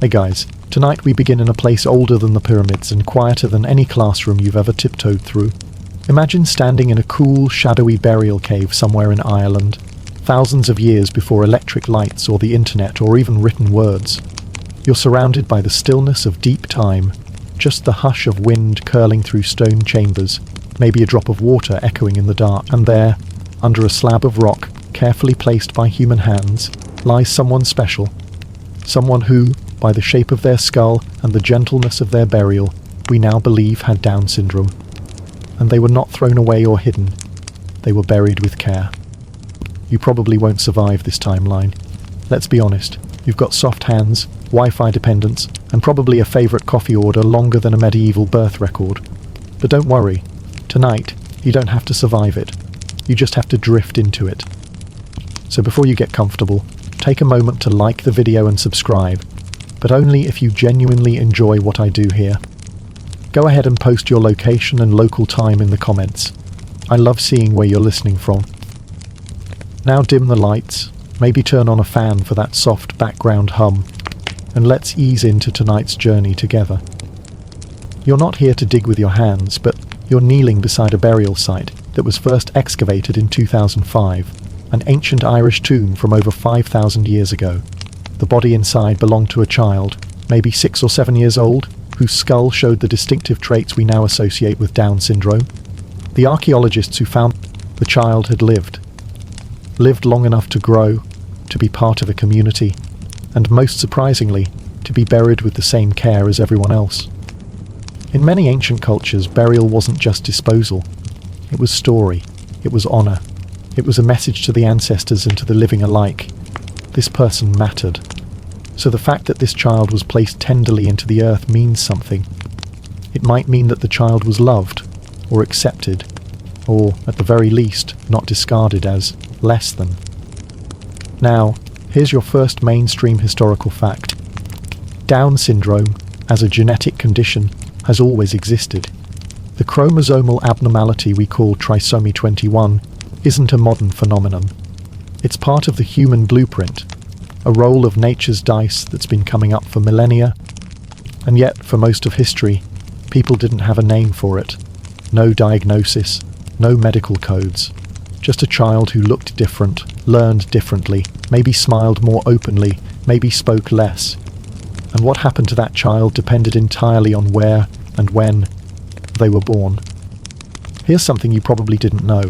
Hey guys, tonight we begin in a place older than the pyramids and quieter than any classroom you've ever tiptoed through. Imagine standing in a cool, shadowy burial cave somewhere in Ireland, thousands of years before electric lights or the internet or even written words. You're surrounded by the stillness of deep time, just the hush of wind curling through stone chambers, maybe a drop of water echoing in the dark, and there, under a slab of rock, carefully placed by human hands, lies someone special. Someone who, by the shape of their skull and the gentleness of their burial, we now believe had Down syndrome. And they were not thrown away or hidden. They were buried with care. You probably won't survive this timeline. Let's be honest, you've got soft hands, Wi-Fi dependence, and probably a favourite coffee order longer than a medieval birth record. But don't worry, tonight, you don't have to survive it. You just have to drift into it. So before you get comfortable, take a moment to like the video and subscribe, but only if you genuinely enjoy what I do here. Go ahead and post your location and local time in the comments. I love seeing where you're listening from. Now dim the lights, maybe turn on a fan for that soft background hum, and let's ease into tonight's journey together. You're not here to dig with your hands, but you're kneeling beside a burial site that was first excavated in 2005, an ancient Irish tomb from over 5,000 years ago. The body inside belonged to a child, maybe 6 or 7 years old, whose skull showed the distinctive traits we now associate with Down syndrome. The archaeologists who found the child had lived long enough to grow, to be part of a community, and most surprisingly, to be buried with the same care as everyone else. In many ancient cultures, burial wasn't just disposal. It was story, it was honour, it was a message to the ancestors and to the living alike. This person mattered. So the fact that this child was placed tenderly into the earth means something. It might mean that the child was loved, or accepted, or, at the very least, not discarded as less than. Now, here's your first mainstream historical fact. Down syndrome, as a genetic condition, has always existed. The chromosomal abnormality we call trisomy 21 isn't a modern phenomenon. It's part of the human blueprint, a roll of nature's dice that's been coming up for millennia, and yet, for most of history, people didn't have a name for it. No diagnosis, no medical codes. Just a child who looked different, learned differently, maybe smiled more openly, maybe spoke less. And what happened to that child depended entirely on where and when they were born. Here's something you probably didn't know.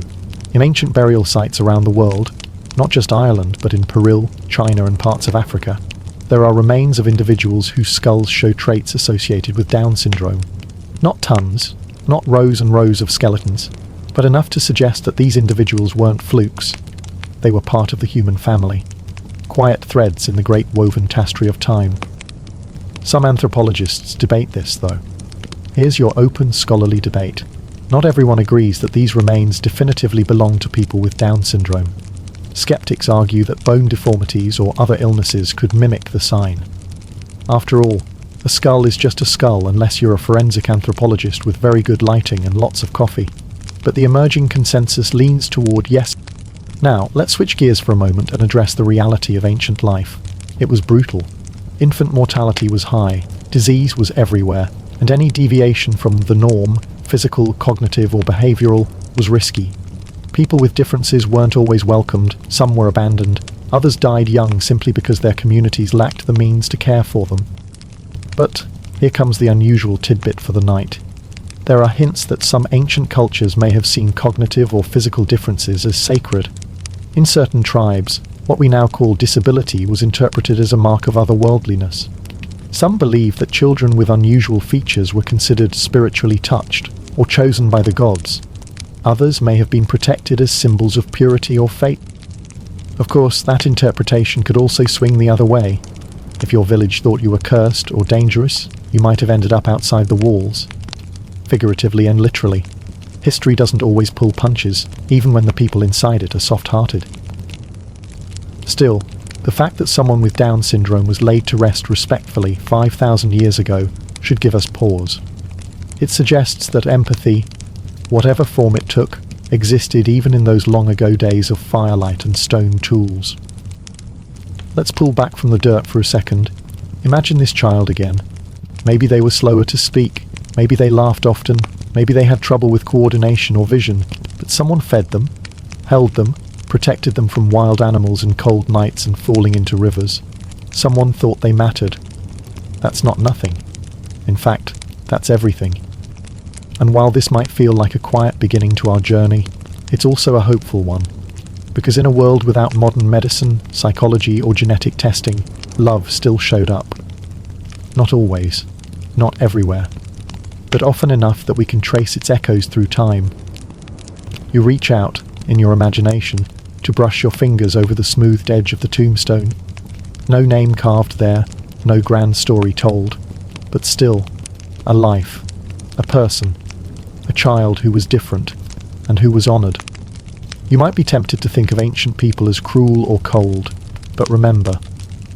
In ancient burial sites around the world, not just Ireland, but in Peru, China and parts of Africa, there are remains of individuals whose skulls show traits associated with Down syndrome. Not tons, not rows and rows of skeletons, but enough to suggest that these individuals weren't flukes. They were part of the human family. Quiet threads in the great woven tapestry of time. Some anthropologists debate this, though. Here's your open scholarly debate. Not everyone agrees that these remains definitively belong to people with Down syndrome. Skeptics argue that bone deformities or other illnesses could mimic the sign. After all, a skull is just a skull unless you're a forensic anthropologist with very good lighting and lots of coffee. But the emerging consensus leans toward yes. Now, let's switch gears for a moment and address the reality of ancient life. It was brutal. Infant mortality was high, disease was everywhere, and any deviation from the norm, physical, cognitive or behavioural, was risky. People with differences weren't always welcomed, some were abandoned, others died young simply because their communities lacked the means to care for them. But here comes the unusual tidbit for the night. There are hints that some ancient cultures may have seen cognitive or physical differences as sacred. In certain tribes, what we now call disability was interpreted as a mark of otherworldliness. Some believe that children with unusual features were considered spiritually touched, or chosen by the gods. Others may have been protected as symbols of purity or faith. Of course, that interpretation could also swing the other way. If your village thought you were cursed or dangerous, you might have ended up outside the walls. Figuratively and literally. History doesn't always pull punches, even when the people inside it are soft-hearted. Still, the fact that someone with Down syndrome was laid to rest respectfully 5,000 years ago should give us pause. It suggests that empathy, whatever form it took, existed even in those long-ago days of firelight and stone tools. Let's pull back from the dirt for a second. Imagine this child again. Maybe they were slower to speak, maybe they laughed often, maybe they had trouble with coordination or vision, but someone fed them, held them, protected them from wild animals and cold nights and falling into rivers. Someone thought they mattered. That's not nothing. In fact, that's everything. And while this might feel like a quiet beginning to our journey, it's also a hopeful one. Because in a world without modern medicine, psychology, or genetic testing, love still showed up. Not always, not everywhere, but often enough that we can trace its echoes through time. You reach out, in your imagination, to brush your fingers over the smoothed edge of the tombstone. No name carved there, no grand story told, but still, a life, a person, a child who was different, and who was honoured. You might be tempted to think of ancient people as cruel or cold, but remember,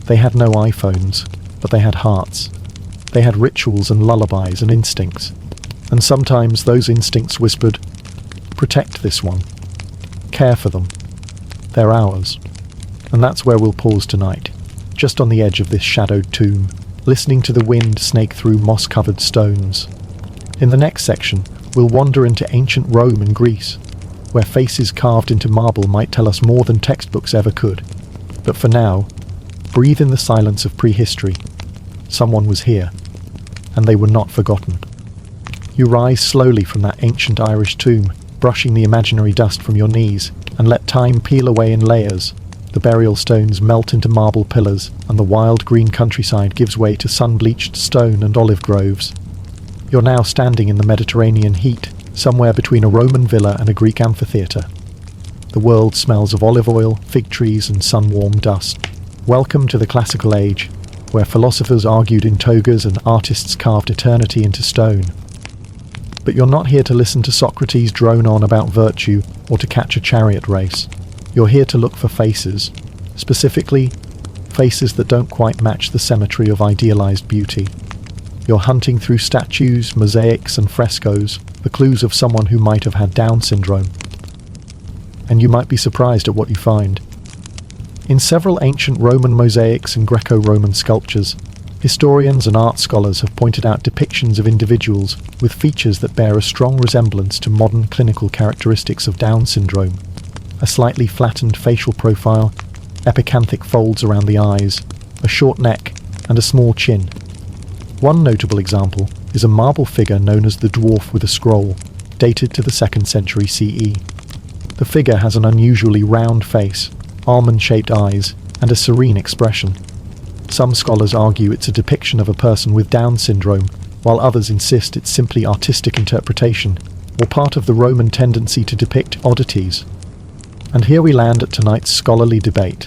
they had no iPhones, but they had hearts. They had rituals and lullabies and instincts, and sometimes those instincts whispered, "Protect this one. Care for them. They're ours." And that's where we'll pause tonight, just on the edge of this shadowed tomb, listening to the wind snake through moss-covered stones. In the next section, we'll wander into ancient Rome and Greece, where faces carved into marble might tell us more than textbooks ever could. But for now, breathe in the silence of prehistory. Someone was here, and they were not forgotten. You rise slowly from that ancient Irish tomb, brushing the imaginary dust from your knees, and let time peel away in layers. The burial stones melt into marble pillars, and the wild green countryside gives way to sun-bleached stone and olive groves. You're now standing in the Mediterranean heat, somewhere between a Roman villa and a Greek amphitheatre. The world smells of olive oil, fig trees, and sun-warmed dust. Welcome to the classical age, where philosophers argued in togas and artists carved eternity into stone. But you're not here to listen to Socrates drone on about virtue or to catch a chariot race. You're here to look for faces, specifically, faces that don't quite match the symmetry of idealized beauty. You're hunting through statues, mosaics, and frescoes, the clues of someone who might have had Down syndrome. And you might be surprised at what you find. In several ancient Roman mosaics and Greco-Roman sculptures, historians and art scholars have pointed out depictions of individuals with features that bear a strong resemblance to modern clinical characteristics of Down syndrome. A slightly flattened facial profile, epicanthic folds around the eyes, a short neck, and a small chin. One notable example is a marble figure known as the Dwarf with a Scroll, dated to the 2nd century CE. The figure has an unusually round face, almond-shaped eyes, and a serene expression. Some scholars argue it's a depiction of a person with Down syndrome, while others insist it's simply artistic interpretation, or part of the Roman tendency to depict oddities. And here we land at tonight's scholarly debate.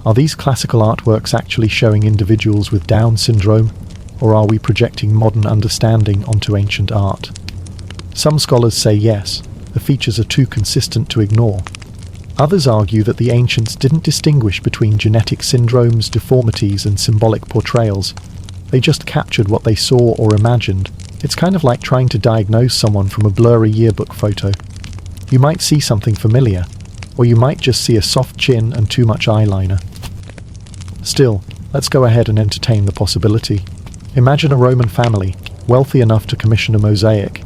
Are these classical artworks actually showing individuals with Down syndrome, or are we projecting modern understanding onto ancient art? Some scholars say yes, the features are too consistent to ignore. Others argue that the ancients didn't distinguish between genetic syndromes, deformities, and symbolic portrayals. They just captured what they saw or imagined. It's kind of like trying to diagnose someone from a blurry yearbook photo. You might see something familiar, or you might just see a soft chin and too much eyeliner. Still, let's go ahead and entertain the possibility. Imagine a Roman family, wealthy enough to commission a mosaic.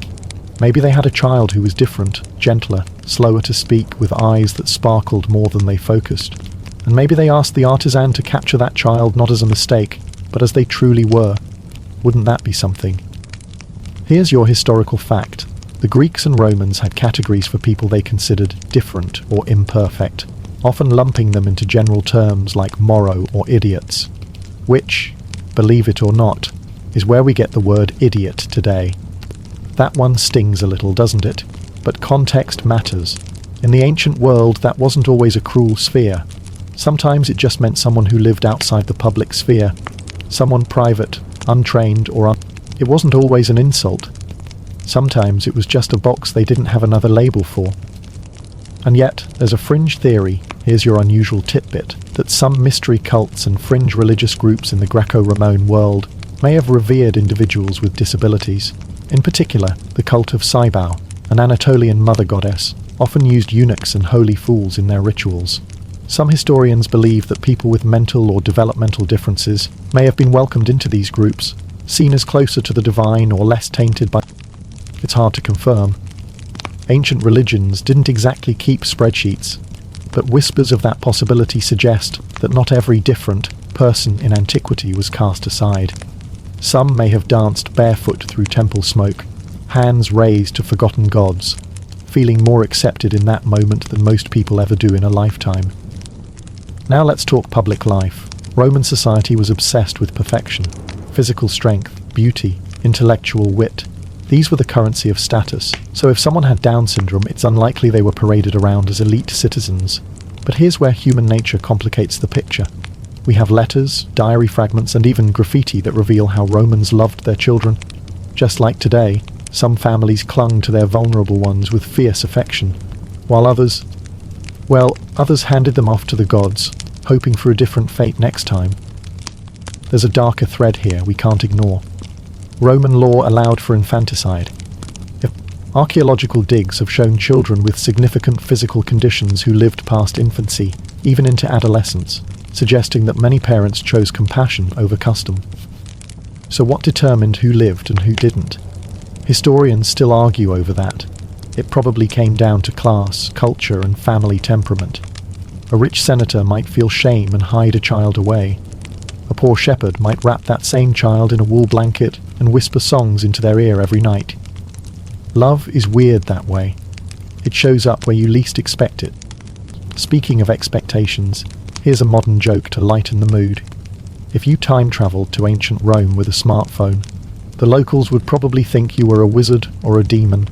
Maybe they had a child who was different, gentler, slower to speak, with eyes that sparkled more than they focused. And maybe they asked the artisan to capture that child not as a mistake, but as they truly were. Wouldn't that be something? Here's your historical fact. The Greeks and Romans had categories for people they considered different or imperfect, often lumping them into general terms like morrow or idiots, which, believe it or not, is where we get the word idiot today. That one stings a little, doesn't it? But context matters. In the ancient world, that wasn't always a cruel sphere. Sometimes it just meant someone who lived outside the public sphere. Someone private, untrained, It wasn't always an insult. Sometimes it was just a box they didn't have another label for. And yet, there's a fringe theory, here's your unusual tidbit, that some mystery cults and fringe religious groups in the Greco-Roman world may have revered individuals with disabilities. In particular, the cult of Cybele, an Anatolian mother goddess, often used eunuchs and holy fools in their rituals. Some historians believe that people with mental or developmental differences may have been welcomed into these groups, seen as closer to the divine or less tainted by... It's hard to confirm. Ancient religions didn't exactly keep spreadsheets, but whispers of that possibility suggest that not every different person in antiquity was cast aside. Some may have danced barefoot through temple smoke, hands raised to forgotten gods, feeling more accepted in that moment than most people ever do in a lifetime. Now let's talk public life. Roman society was obsessed with perfection, physical strength, beauty, intellectual wit. These were the currency of status, so if someone had Down syndrome, it's unlikely they were paraded around as elite citizens. But here's where human nature complicates the picture. We have letters, diary fragments, and even graffiti that reveal how Romans loved their children. Just like today, some families clung to their vulnerable ones with fierce affection, while others handed them off to the gods, hoping for a different fate next time. There's a darker thread here we can't ignore. Roman law allowed for infanticide. Archaeological digs have shown children with significant physical conditions who lived past infancy, even into adolescence, suggesting that many parents chose compassion over custom. So what determined who lived and who didn't? Historians still argue over that. It probably came down to class, culture, and family temperament. A rich senator might feel shame and hide a child away. A poor shepherd might wrap that same child in a wool blanket and whisper songs into their ear every night. Love is weird that way. It shows up where you least expect it. Speaking of expectations, here's a modern joke to lighten the mood. If you time traveled to ancient Rome with a smartphone, the locals would probably think you were a wizard or a demon.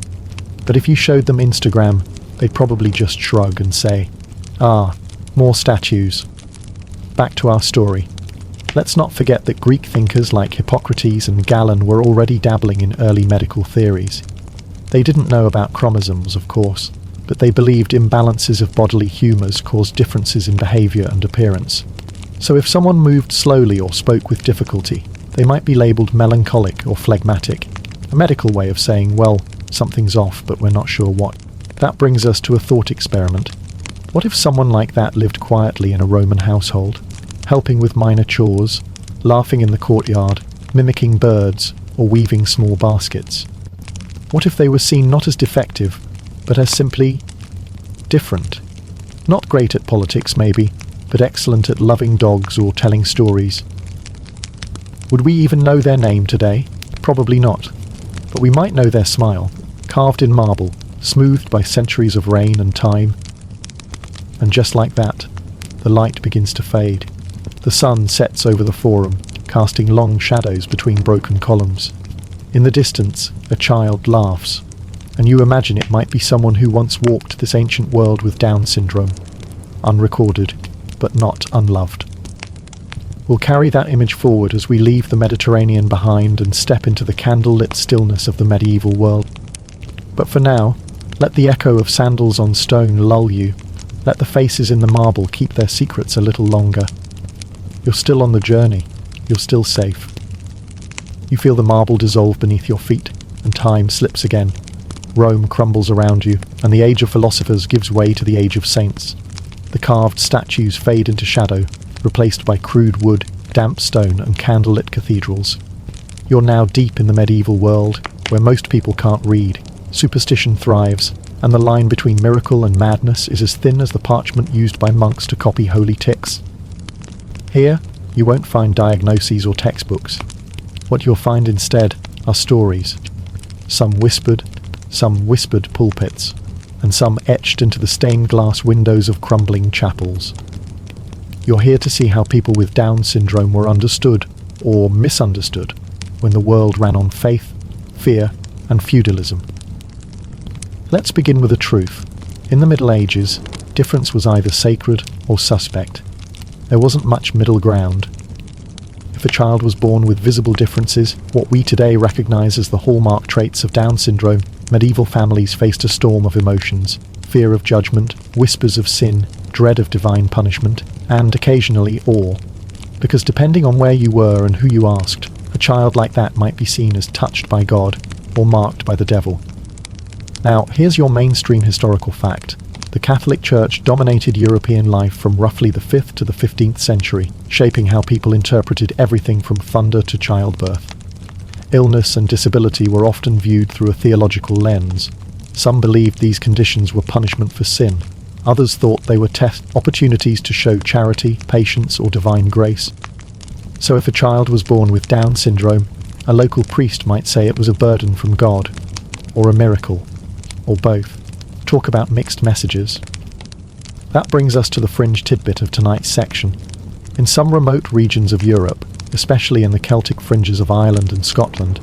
But if you showed them Instagram, they'd probably just shrug and say, "Ah, more statues." Back to our story. Let's not forget that Greek thinkers like Hippocrates and Galen were already dabbling in early medical theories. They didn't know about chromosomes, of course, but they believed imbalances of bodily humours caused differences in behaviour and appearance. So if someone moved slowly or spoke with difficulty, they might be labelled melancholic or phlegmatic, a medical way of saying, well, something's off, but we're not sure what. That brings us to a thought experiment. What if someone like that lived quietly in a Roman household, helping with minor chores, laughing in the courtyard, mimicking birds, or weaving small baskets? What if they were seen not as defective, but as simply different? Not great at politics, maybe, but excellent at loving dogs or telling stories. Would we even know their name today? Probably not. But we might know their smile, carved in marble, smoothed by centuries of rain and time. And just like that, the light begins to fade. The sun sets over the forum, casting long shadows between broken columns. In the distance, a child laughs, and you imagine it might be someone who once walked this ancient world with Down syndrome, unrecorded, but not unloved. We'll carry that image forward as we leave the Mediterranean behind and step into the candle-lit stillness of the medieval world. But for now, let the echo of sandals on stone lull you. Let the faces in the marble keep their secrets a little longer. You're still on the journey. You're still safe. You feel the marble dissolve beneath your feet, and time slips again. Rome crumbles around you, and the age of philosophers gives way to the age of saints. The carved statues fade into shadow, replaced by crude wood, damp stone, and candlelit cathedrals. You're now deep in the medieval world, where most people can't read. Superstition thrives, and the line between miracle and madness is as thin as the parchment used by monks to copy holy ticks. Here, you won't find diagnoses or textbooks. What you'll find instead are stories. Some whispered pulpits, and some etched into the stained glass windows of crumbling chapels. You're here to see how people with Down syndrome were understood, or misunderstood, when the world ran on faith, fear, and feudalism. Let's begin with the truth. In the Middle Ages, difference was either sacred or suspect. There wasn't much middle ground. If a child was born with visible differences, what we today recognise as the hallmark traits of Down syndrome, medieval families faced a storm of emotions: fear of judgment, whispers of sin, dread of divine punishment, and occasionally awe. Because depending on where you were and who you asked, a child like that might be seen as touched by God or marked by the devil. Now, here's your mainstream historical fact. The Catholic Church dominated European life from roughly the 5th to the 15th century, shaping how people interpreted everything from thunder to childbirth. Illness and disability were often viewed through a theological lens. Some believed these conditions were punishment for sin. Others thought they were opportunities to show charity, patience, or divine grace. So if a child was born with Down syndrome, a local priest might say it was a burden from God, or a miracle, or both. Talk about mixed messages. That brings us to the fringe tidbit of tonight's section. In some remote regions of Europe, especially in the Celtic fringes of Ireland and Scotland,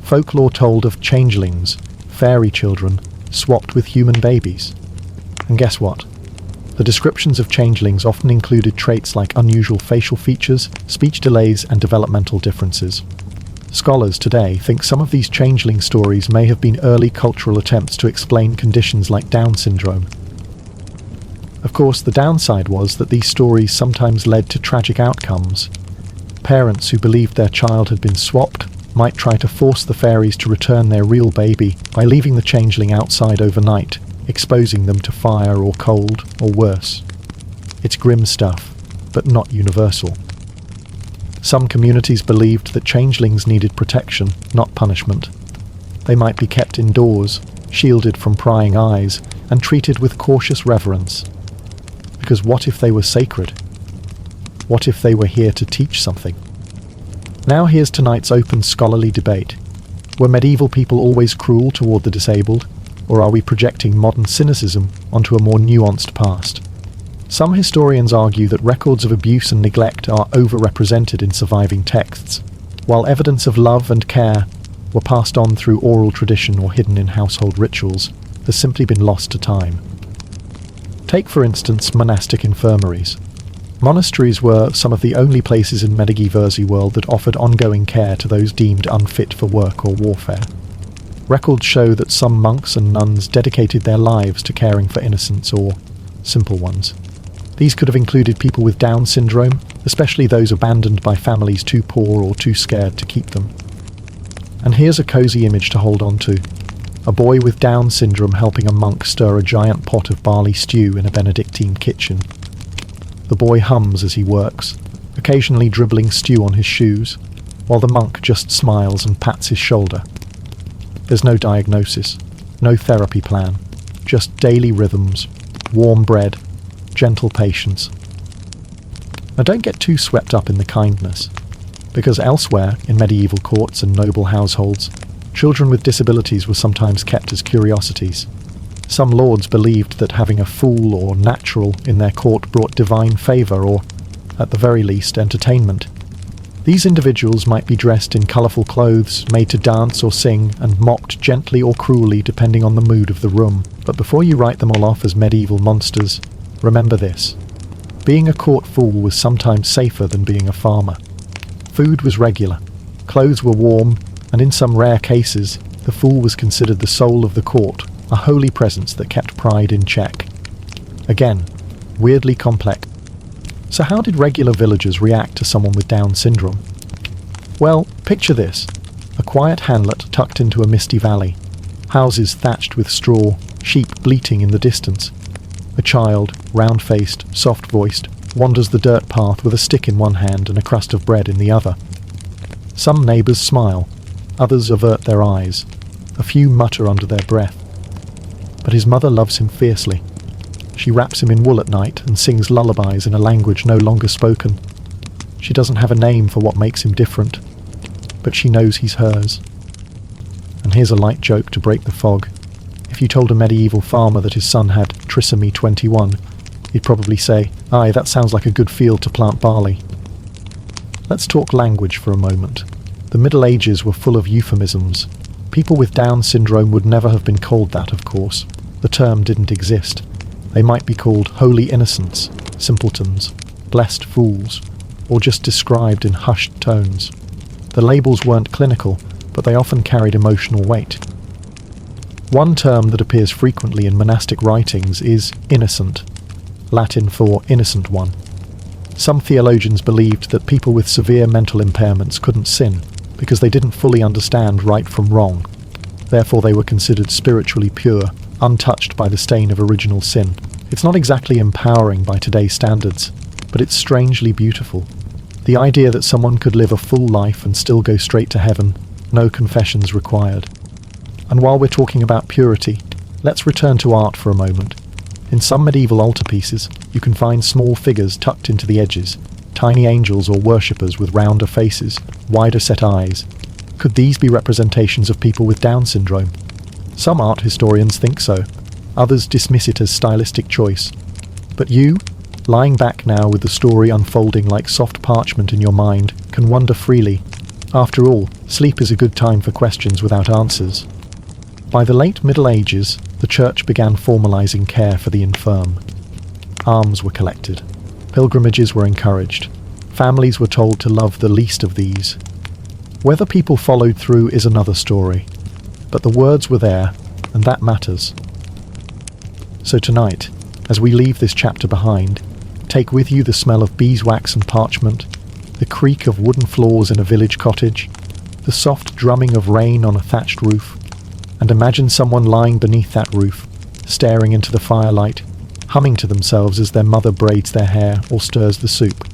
folklore told of changelings, fairy children, swapped with human babies. And guess what? The descriptions of changelings often included traits like unusual facial features, speech delays, and developmental differences. Scholars today think some of these changeling stories may have been early cultural attempts to explain conditions like Down syndrome. Of course, the downside was that these stories sometimes led to tragic outcomes. Parents who believed their child had been swapped might try to force the fairies to return their real baby by leaving the changeling outside overnight, exposing them to fire or cold, or worse. It's grim stuff, but not universal. Some communities believed that changelings needed protection, not punishment. They might be kept indoors, shielded from prying eyes, and treated with cautious reverence. Because what if they were sacred? What if they were here to teach something? Now here's tonight's open scholarly debate. Were medieval people always cruel toward the disabled? Or are we projecting modern cynicism onto a more nuanced past? Some historians argue that records of abuse and neglect are overrepresented in surviving texts, while evidence of love and care were passed on through oral tradition or hidden in household rituals has simply been lost to time. Take, for instance, monastic infirmaries. Monasteries were some of the only places in Medieval world that offered ongoing care to those deemed unfit for work or warfare. Records show that some monks and nuns dedicated their lives to caring for innocents or simple ones. These could have included people with Down syndrome, especially those abandoned by families too poor or too scared to keep them. And here's a cozy image to hold on to. A boy with Down syndrome helping a monk stir a giant pot of barley stew in a Benedictine kitchen. The boy hums as he works, occasionally dribbling stew on his shoes, while the monk just smiles and pats his shoulder. There's no diagnosis, no therapy plan, just daily rhythms, warm bread, gentle patience. Now don't get too swept up in the kindness, because elsewhere in medieval courts and noble households, children with disabilities were sometimes kept as curiosities. Some lords believed that having a fool or natural in their court brought divine favour or, at the very least, entertainment. These individuals might be dressed in colourful clothes, made to dance or sing, and mocked gently or cruelly depending on the mood of the room. But before you write them all off as medieval monsters, remember this. Being a court fool was sometimes safer than being a farmer. Food was regular, clothes were warm, and in some rare cases, the fool was considered the soul of the court, a holy presence that kept pride in check. Again, weirdly complex. So how did regular villagers react to someone with Down syndrome? Well, picture this. A quiet hamlet tucked into a misty valley. Houses thatched with straw, sheep bleating in the distance. A child, round-faced, soft-voiced, wanders the dirt path with a stick in one hand and a crust of bread in the other. Some neighbours smile, others avert their eyes. A few mutter under their breath. But his mother loves him fiercely. She wraps him in wool at night and sings lullabies in a language no longer spoken. She doesn't have a name for what makes him different, but she knows he's hers. And here's a light joke to break the fog. If you told a medieval farmer that his son had trisomy 21, he'd probably say, "Aye, that sounds like a good field to plant barley." Let's talk language for a moment. The Middle Ages were full of euphemisms. People with Down syndrome would never have been called that, of course. The term didn't exist. They might be called holy innocents, simpletons, blessed fools, or just described in hushed tones. The labels weren't clinical, but they often carried emotional weight. One term that appears frequently in monastic writings is innocent, Latin for innocent one. Some theologians believed that people with severe mental impairments couldn't sin because they didn't fully understand right from wrong. Therefore they were considered spiritually pure, untouched by the stain of original sin. It's not exactly empowering by today's standards, but it's strangely beautiful. The idea that someone could live a full life and still go straight to heaven, no confessions required. And while we're talking about purity, let's return to art for a moment. In some medieval altarpieces, you can find small figures tucked into the edges, tiny angels or worshippers with rounder faces, wider set eyes. Could these be representations of people with Down syndrome? Some art historians think so. Others dismiss it as stylistic choice. But you, lying back now with the story unfolding like soft parchment in your mind, can wonder freely. After all, sleep is a good time for questions without answers. By the late Middle Ages, the Church began formalising care for the infirm. Alms were collected. Pilgrimages were encouraged. Families were told to love the least of these. Whether people followed through is another story, but the words were there, and that matters. So tonight, as we leave this chapter behind, take with you the smell of beeswax and parchment, the creak of wooden floors in a village cottage, the soft drumming of rain on a thatched roof, and imagine someone lying beneath that roof, staring into the firelight, humming to themselves as their mother braids their hair or stirs the soup.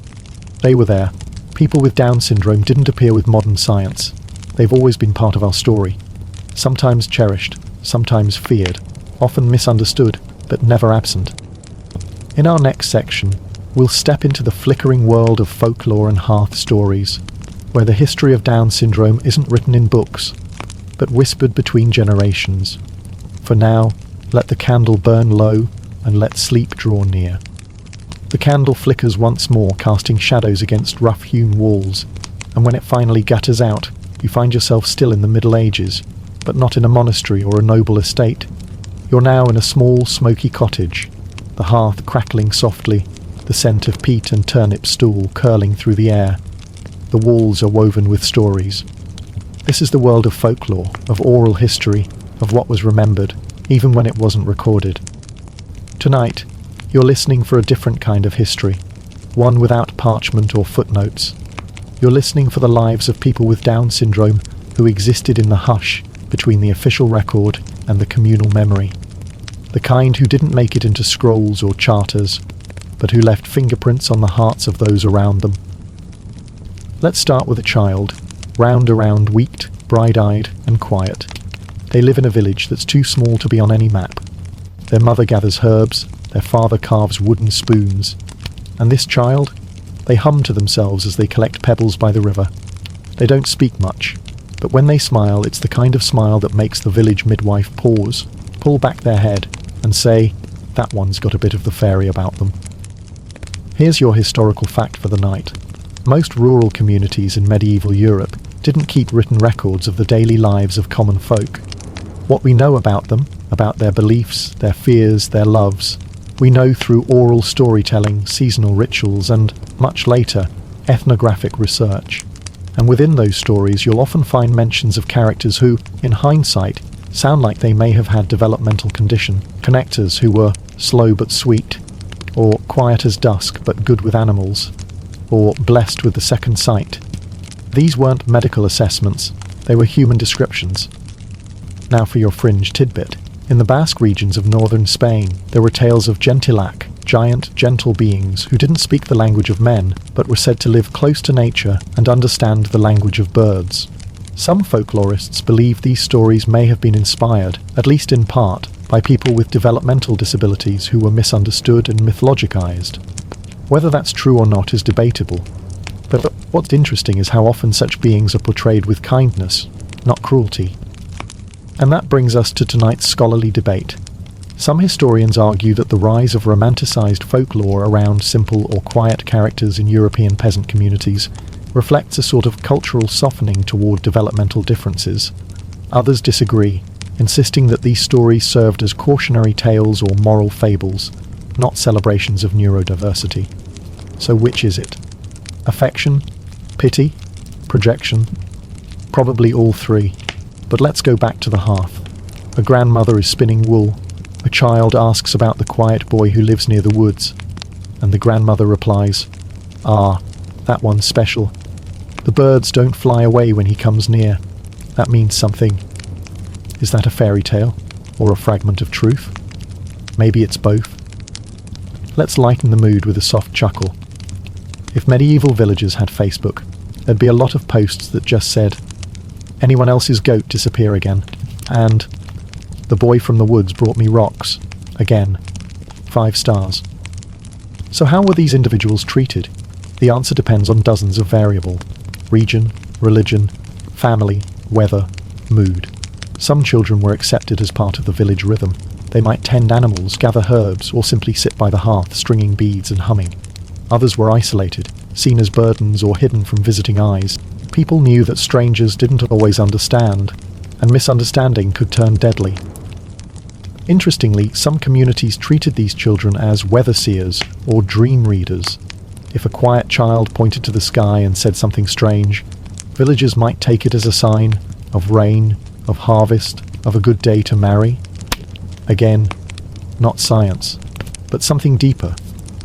They were there. People with Down syndrome didn't appear with modern science. They've always been part of our story. Sometimes cherished, sometimes feared, often misunderstood, but never absent. In our next section, we'll step into the flickering world of folklore and hearth stories, where the history of Down syndrome isn't written in books, but whispered between generations. For now, let the candle burn low and let sleep draw near. The candle flickers once more, casting shadows against rough-hewn walls, and when it finally gutters out, you find yourself still in the Middle Ages, but not in a monastery or a noble estate. You're now in a small, smoky cottage, the hearth crackling softly, the scent of peat and turnip stool curling through the air. The walls are woven with stories. This is the world of folklore, of oral history, of what was remembered, even when it wasn't recorded. Tonight, you're listening for a different kind of history, one without parchment or footnotes. You're listening for the lives of people with Down syndrome who existed in the hush between the official record and the communal memory. The kind who didn't make it into scrolls or charters, but who left fingerprints on the hearts of those around them. Let's start with a child, round, weaked, bright-eyed and quiet. They live in a village that's too small to be on any map. Their mother gathers herbs, their father carves wooden spoons. And this child? They hum to themselves as they collect pebbles by the river. They don't speak much, but when they smile, it's the kind of smile that makes the village midwife pause, pull back their head, and say, "That one's got a bit of the fairy about them." Here's your historical fact for the night. Most rural communities in medieval Europe didn't keep written records of the daily lives of common folk. What we know about them, about their beliefs, their fears, their loves, we know through oral storytelling, seasonal rituals, and, much later, ethnographic research. And within those stories you'll often find mentions of characters who, in hindsight, sound like they may have had developmental condition, connectors who were slow but sweet, or quiet as dusk but good with animals, or blessed with the second sight. These weren't medical assessments, they were human descriptions. Now for your fringe tidbit. In the Basque regions of northern Spain, there were tales of gentilac, giant, gentle beings who didn't speak the language of men, but were said to live close to nature and understand the language of birds. Some folklorists believe these stories may have been inspired, at least in part, by people with developmental disabilities who were misunderstood and mythologicized. Whether that's true or not is debatable, but what's interesting is how often such beings are portrayed with kindness, not cruelty. And that brings us to tonight's scholarly debate. Some historians argue that the rise of romanticized folklore around simple or quiet characters in European peasant communities reflects a sort of cultural softening toward developmental differences. Others disagree, insisting that these stories served as cautionary tales or moral fables, not celebrations of neurodiversity. So which is it? Affection? Pity? Projection? Probably all three. But let's go back to the hearth. A grandmother is spinning wool. A child asks about the quiet boy who lives near the woods. And the grandmother replies, "Ah, that one's special. The birds don't fly away when he comes near. That means something." Is that a fairy tale? Or a fragment of truth? Maybe it's both. Let's lighten the mood with a soft chuckle. If medieval villagers had Facebook, there'd be a lot of posts that just said, "Anyone else's goat disappear again," and "The boy from the woods brought me rocks, again." 5 stars. So how were these individuals treated? The answer depends on dozens of variables: region, religion, family, weather, mood. Some children were accepted as part of the village rhythm. They might tend animals, gather herbs, or simply sit by the hearth stringing beads and humming. Others were isolated, seen as burdens or hidden from visiting eyes. People knew that strangers didn't always understand, and misunderstanding could turn deadly. Interestingly, some communities treated these children as weather seers or dream readers. If a quiet child pointed to the sky and said something strange, villagers might take it as a sign of rain, of harvest, of a good day to marry. Again, not science, but something deeper,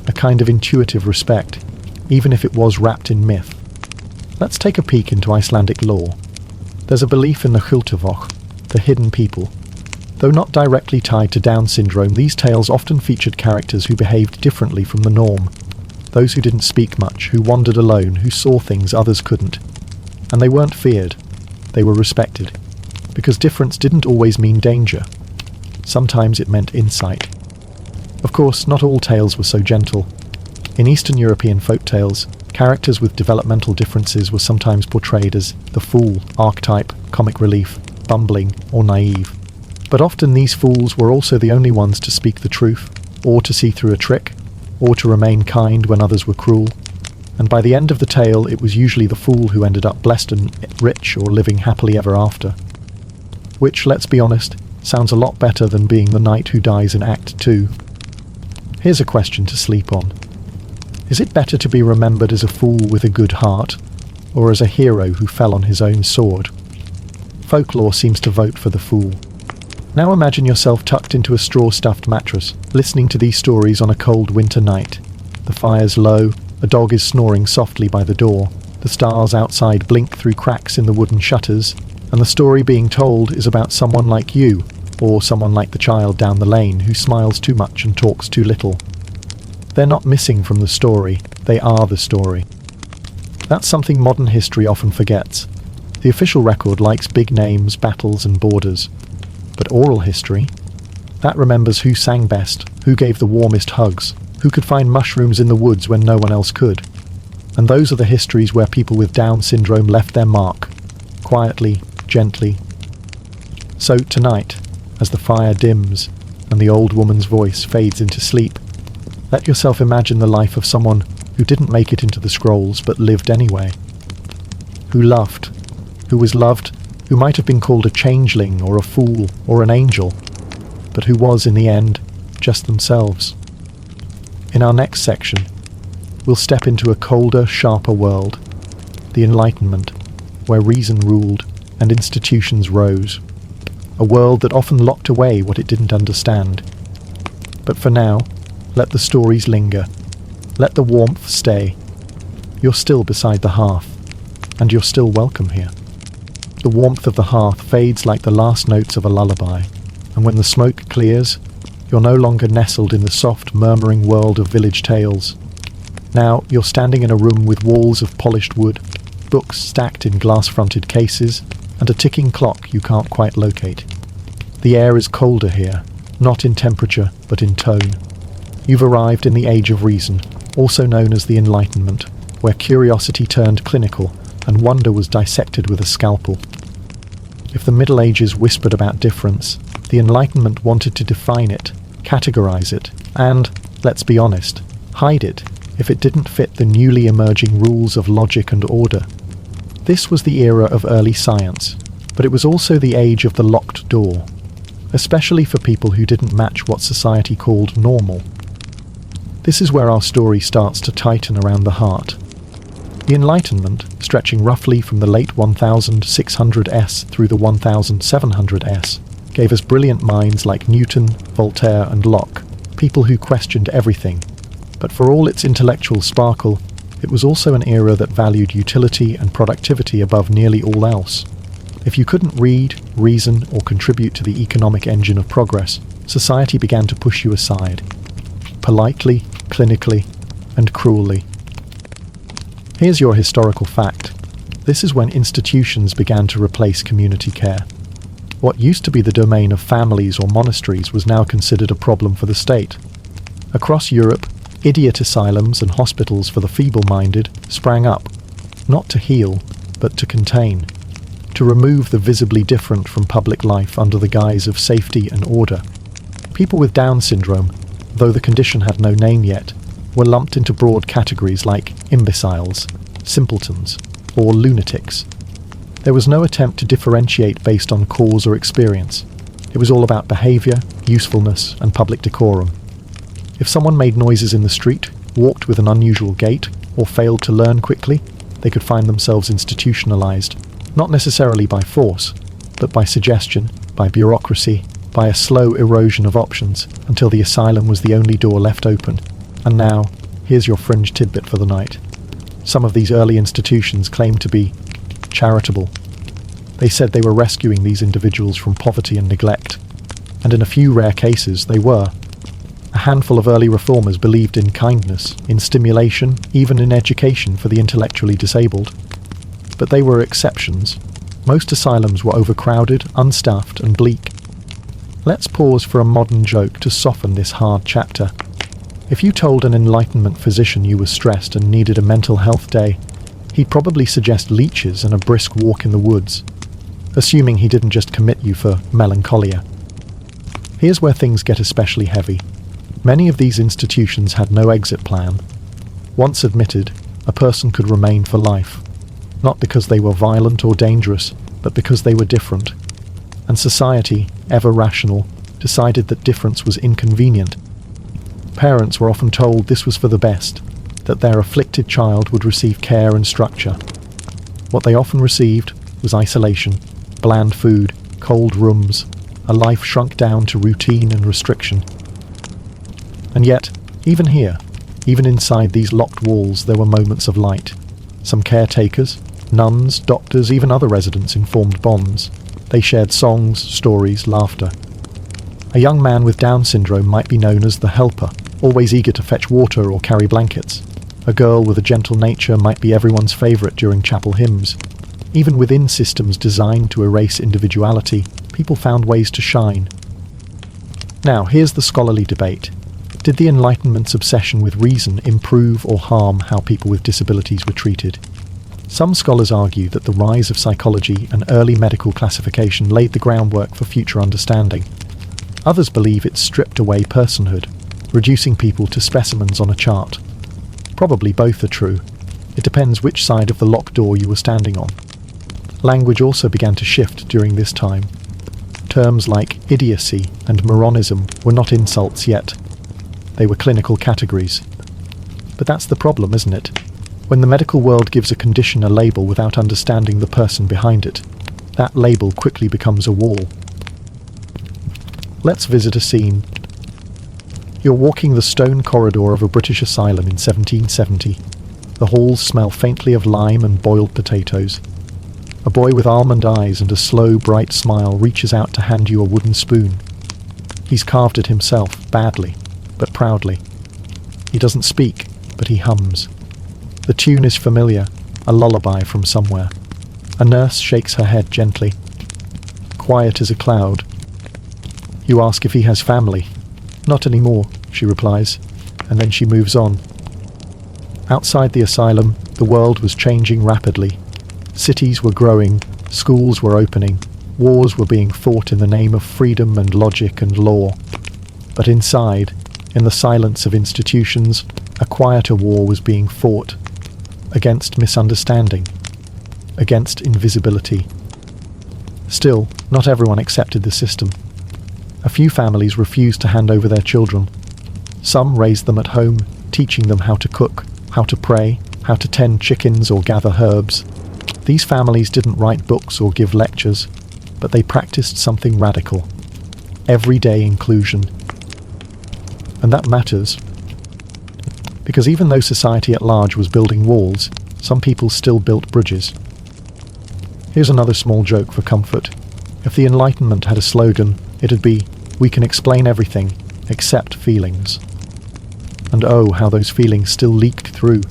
a kind of intuitive respect, even if it was wrapped in myth. Let's take a peek into Icelandic lore. There's a belief in the cruelty, the hidden people. Though not directly tied to Down syndrome, these tales often featured characters who behaved differently from the norm. Those who didn't speak much, who wandered alone, who saw things others couldn't. And they weren't feared, they were respected. Because difference didn't always mean danger. Sometimes it meant insight. Of course, not all tales were so gentle. In Eastern European folk tales, characters with developmental differences were sometimes portrayed as the fool, archetype, comic relief, bumbling, or naive. But often these fools were also the only ones to speak the truth, or to see through a trick, or to remain kind when others were cruel. And by the end of the tale, it was usually the fool who ended up blessed and rich or living happily ever after. Which, let's be honest, sounds a lot better than being the knight who dies in Act 2. Here's a question to sleep on. Is it better to be remembered as a fool with a good heart, or as a hero who fell on his own sword? Folklore seems to vote for the fool. Now imagine yourself tucked into a straw-stuffed mattress, listening to these stories on a cold winter night. The fire's low, a dog is snoring softly by the door, the stars outside blink through cracks in the wooden shutters, and the story being told is about someone like you, or someone like the child down the lane who smiles too much and talks too little. They're not missing from the story, they are the story. That's something modern history often forgets. The official record likes big names, battles and borders. But oral history, that remembers who sang best, who gave the warmest hugs, who could find mushrooms in the woods when no one else could. And those are the histories where people with Down syndrome left their mark, quietly, gently. So tonight, as the fire dims and the old woman's voice fades into sleep, let yourself imagine the life of someone who didn't make it into the scrolls but lived anyway. Who loved, who was loved, who might have been called a changeling or a fool or an angel, but who was in the end just themselves. In our next section, we'll step into a colder, sharper world, the Enlightenment, where reason ruled and institutions rose, a world that often locked away what it didn't understand. But for now, let the stories linger, let the warmth stay. You're still beside the hearth, and you're still welcome here. The warmth of the hearth fades like the last notes of a lullaby, and when the smoke clears, you're no longer nestled in the soft, murmuring world of village tales. Now you're standing in a room with walls of polished wood, books stacked in glass-fronted cases, and a ticking clock you can't quite locate. The air is colder here, not in temperature, but in tone. You've arrived in the Age of Reason, also known as the Enlightenment, where curiosity turned clinical and wonder was dissected with a scalpel. If the Middle Ages whispered about difference, the Enlightenment wanted to define it, categorize it, and, let's be honest, hide it if it didn't fit the newly emerging rules of logic and order. This was the era of early science, but it was also the age of the locked door, especially for people who didn't match what society called normal. This is where our story starts to tighten around the heart. The Enlightenment, stretching roughly from the late 1600s through the 1700s, gave us brilliant minds like Newton, Voltaire and Locke, people who questioned everything. But for all its intellectual sparkle, it was also an era that valued utility and productivity above nearly all else. If you couldn't read, reason, or contribute to the economic engine of progress, society began to push you aside. Politely, clinically, and cruelly. Here's your historical fact. This is when institutions began to replace community care. What used to be the domain of families or monasteries was now considered a problem for the state. Across Europe, idiot asylums and hospitals for the feeble-minded sprang up, not to heal, but to contain, to remove the visibly different from public life under the guise of safety and order. People with Down syndrome, though the condition had no name yet, were lumped into broad categories like imbeciles, simpletons, or lunatics. There was no attempt to differentiate based on cause or experience. It was all about behaviour, usefulness, and public decorum. If someone made noises in the street, walked with an unusual gait, or failed to learn quickly, they could find themselves institutionalised, not necessarily by force, but by suggestion, by bureaucracy, by a slow erosion of options, until the asylum was the only door left open. And now, here's your fringe tidbit for the night. Some of these early institutions claimed to be charitable. They said they were rescuing these individuals from poverty and neglect, and in a few rare cases they were. A handful of early reformers believed in kindness, in stimulation, even in education for the intellectually disabled. But they were exceptions. Most asylums were overcrowded, unstaffed, and bleak. Let's pause for a modern joke to soften this hard chapter. If you told an Enlightenment physician you were stressed and needed a mental health day, he'd probably suggest leeches and a brisk walk in the woods, assuming he didn't just commit you for melancholia. Here's where things get especially heavy. Many of these institutions had no exit plan. Once admitted, a person could remain for life, not because they were violent or dangerous, but because they were different. And society, ever rational, decided that difference was inconvenient. Parents were often told this was for the best, that their afflicted child would receive care and structure. What they often received was isolation, bland food, cold rooms, a life shrunk down to routine and restriction. And yet, even here, even inside these locked walls, there were moments of light. Some caretakers, nuns, doctors, even other residents formed bonds. They shared songs, stories, laughter. A young man with Down syndrome might be known as the helper, always eager to fetch water or carry blankets. A girl with a gentle nature might be everyone's favourite during chapel hymns. Even within systems designed to erase individuality, people found ways to shine. Now, here's the scholarly debate. Did the Enlightenment's obsession with reason improve or harm how people with disabilities were treated? Some scholars argue that the rise of psychology and early medical classification laid the groundwork for future understanding. Others believe it stripped away personhood, reducing people to specimens on a chart. Probably both are true. It depends which side of the locked door you were standing on. Language also began to shift during this time. Terms like idiocy and moronism were not insults yet. They were clinical categories. But that's the problem, isn't it? When the medical world gives a condition a label without understanding the person behind it, that label quickly becomes a wall. Let's visit a scene. You're walking the stone corridor of a British asylum in 1770. The halls smell faintly of lime and boiled potatoes. A boy with almond eyes and a slow, bright smile reaches out to hand you a wooden spoon. He's carved it himself, badly, but proudly. He doesn't speak, but he hums. The tune is familiar, a lullaby from somewhere. A nurse shakes her head gently. Quiet as a cloud. You ask if he has family. Not anymore, she replies, and then she moves on. Outside the asylum, the world was changing rapidly. Cities were growing, schools were opening, wars were being fought in the name of freedom and logic and law. But inside, in the silence of institutions, a quieter war was being fought, against misunderstanding, against invisibility. Still, not everyone accepted the system. A few families refused to hand over their children. Some raised them at home, teaching them how to cook, how to pray, how to tend chickens or gather herbs. These families didn't write books or give lectures, but they practiced something radical. Everyday inclusion. And that matters. Because even though society at large was building walls, some people still built bridges. Here's another small joke for comfort. If the Enlightenment had a slogan, it'd be, "We can explain everything, except feelings." And oh, how those feelings still leaked through.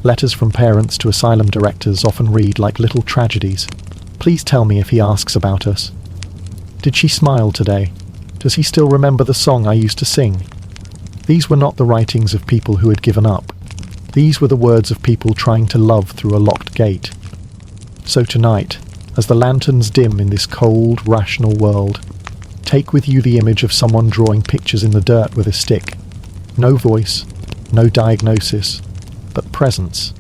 Letters from parents to asylum directors often read like little tragedies. Please tell me if he asks about us. Did she smile today? Does he still remember the song I used to sing? These were not the writings of people who had given up. These were the words of people trying to love through a locked gate. So tonight, as the lanterns dim in this cold, rational world, take with you the image of someone drawing pictures in the dirt with a stick. No voice, no diagnosis, but presence.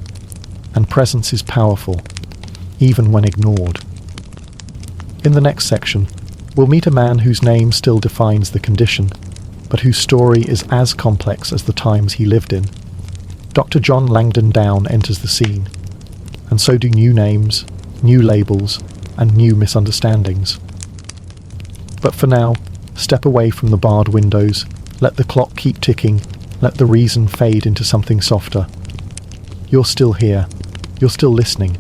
And presence is powerful, even when ignored. In the next section, we'll meet a man whose name still defines the condition, but whose story is as complex as the times he lived in. Dr. John Langdon Down enters the scene, and so do new names, new labels, and new misunderstandings. But for now, step away from the barred windows, let the clock keep ticking, let the reason fade into something softer. You're still here, you're still listening,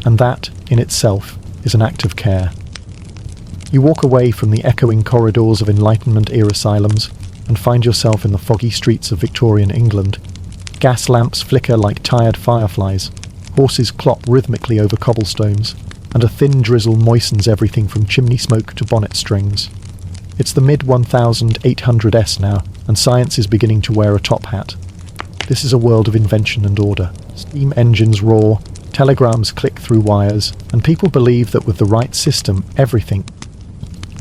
and that, in itself, is an act of care. You walk away from the echoing corridors of Enlightenment-era asylums and find yourself in the foggy streets of Victorian England. Gas lamps flicker like tired fireflies, horses clop rhythmically over cobblestones, and a thin drizzle moistens everything from chimney smoke to bonnet strings. It's the mid-1800s now, and science is beginning to wear a top hat. This is a world of invention and order. Steam engines roar, telegrams click through wires, and people believe that with the right system, everything.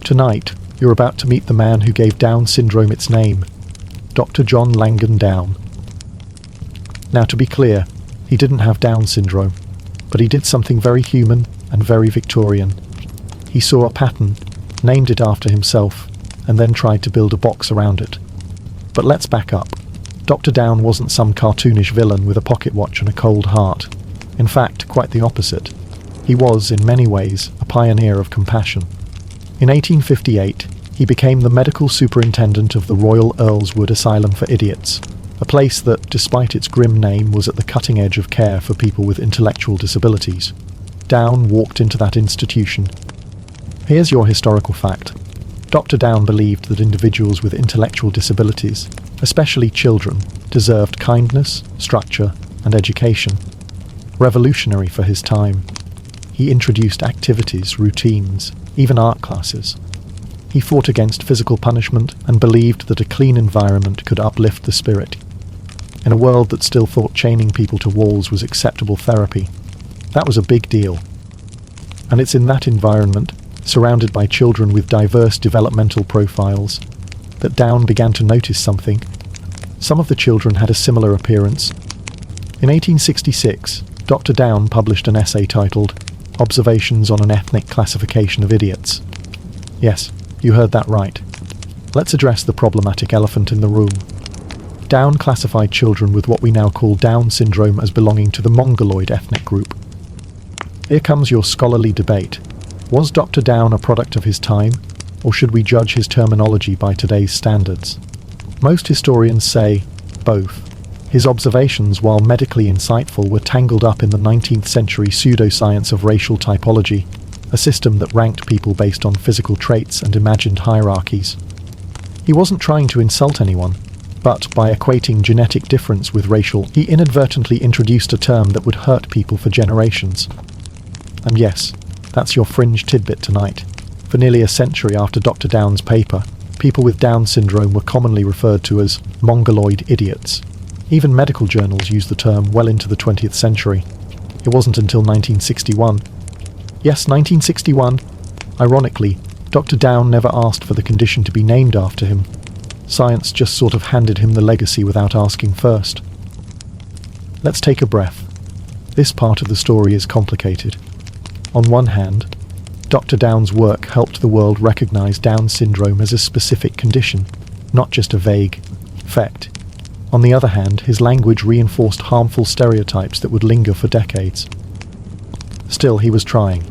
Tonight, you're about to meet the man who gave Down syndrome its name, Dr. John Langdon Down. Now, to be clear, he didn't have Down syndrome, but he did something very human and very Victorian. He saw a pattern, named it after himself, and then tried to build a box around it. But let's back up. Dr. Down wasn't some cartoonish villain with a pocket watch and a cold heart. In fact, quite the opposite. He was, in many ways, a pioneer of compassion. In 1858, he became the medical superintendent of the Royal Earlswood Asylum for Idiots, a place that, despite its grim name, was at the cutting edge of care for people with intellectual disabilities. Down walked into that institution. Here's your historical fact. Dr. Down believed that individuals with intellectual disabilities, especially children, deserved kindness, structure, and education. Revolutionary for his time. He introduced activities, routines, even art classes. He fought against physical punishment and believed that a clean environment could uplift the spirit. In a world that still thought chaining people to walls was acceptable therapy, that was a big deal. And it's in that environment, surrounded by children with diverse developmental profiles, that Down began to notice something. Some of the children had a similar appearance. In 1866, Dr. Down published an essay titled Observations on an Ethnic Classification of Idiots. Yes, you heard that right. Let's address the problematic elephant in the room. Down classified children with what we now call Down syndrome as belonging to the Mongoloid ethnic group. Here comes your scholarly debate. Was Dr. Down a product of his time, or should we judge his terminology by today's standards? Most historians say both. His observations, while medically insightful, were tangled up in the 19th century pseudoscience of racial typology, a system that ranked people based on physical traits and imagined hierarchies. He wasn't trying to insult anyone, but by equating genetic difference with racial, he inadvertently introduced a term that would hurt people for generations. And yes, that's your fringe tidbit tonight. For nearly a century after Dr. Down's paper, people with Down syndrome were commonly referred to as Mongoloid idiots. Even medical journals used the term well into the 20th century. It wasn't until 1961. Yes, 1961. Ironically, Dr. Down never asked for the condition to be named after him. Science just sort of handed him the legacy without asking first. Let's take a breath. This part of the story is complicated. On one hand, Dr. Down's work helped the world recognize Down syndrome as a specific condition, not just a vague effect. On the other hand, his language reinforced harmful stereotypes that would linger for decades. Still, he was trying.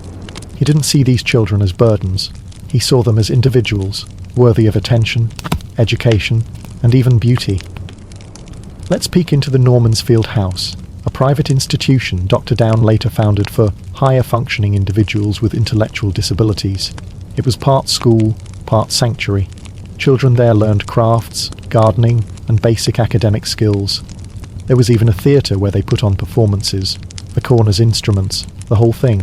He didn't see these children as burdens. He saw them as individuals, worthy of attention, education, and even beauty. Let's peek into the Normansfield House, a private institution Dr. Down later founded for higher functioning individuals with intellectual disabilities. It was part school, part sanctuary. Children there learned crafts, gardening, and basic academic skills. There was even a theatre where they put on performances, the corner's instruments, the whole thing.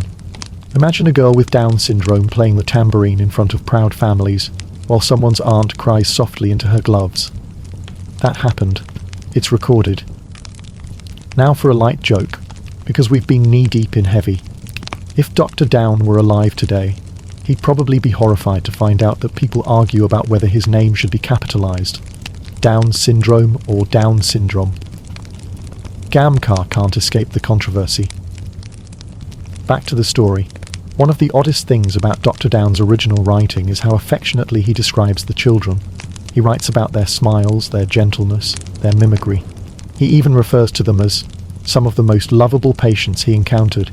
Imagine a girl with Down syndrome playing the tambourine in front of proud families, while someone's aunt cries softly into her gloves. That happened. It's recorded. Now for a light joke, because we've been knee-deep in heavy. If Dr. Down were alive today, he'd probably be horrified to find out that people argue about whether his name should be capitalized. Down syndrome or Down syndrome. Gamcar can't escape the controversy. Back to the story. One of the oddest things about Dr. Down's original writing is how affectionately he describes the children. He writes about their smiles, their gentleness, their mimicry. He even refers to them as some of the most lovable patients he encountered.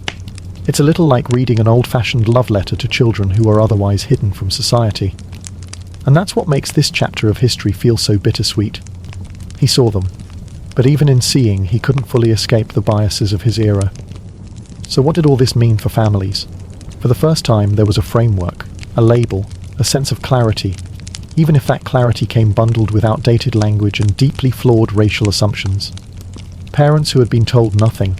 It's a little like reading an old-fashioned love letter to children who are otherwise hidden from society. And that's what makes this chapter of history feel so bittersweet. He saw them, but even in seeing, he couldn't fully escape the biases of his era. So what did all this mean for families? For the first time, there was a framework, a label, a sense of clarity, even if that clarity came bundled with outdated language and deeply flawed racial assumptions. Parents who had been told nothing,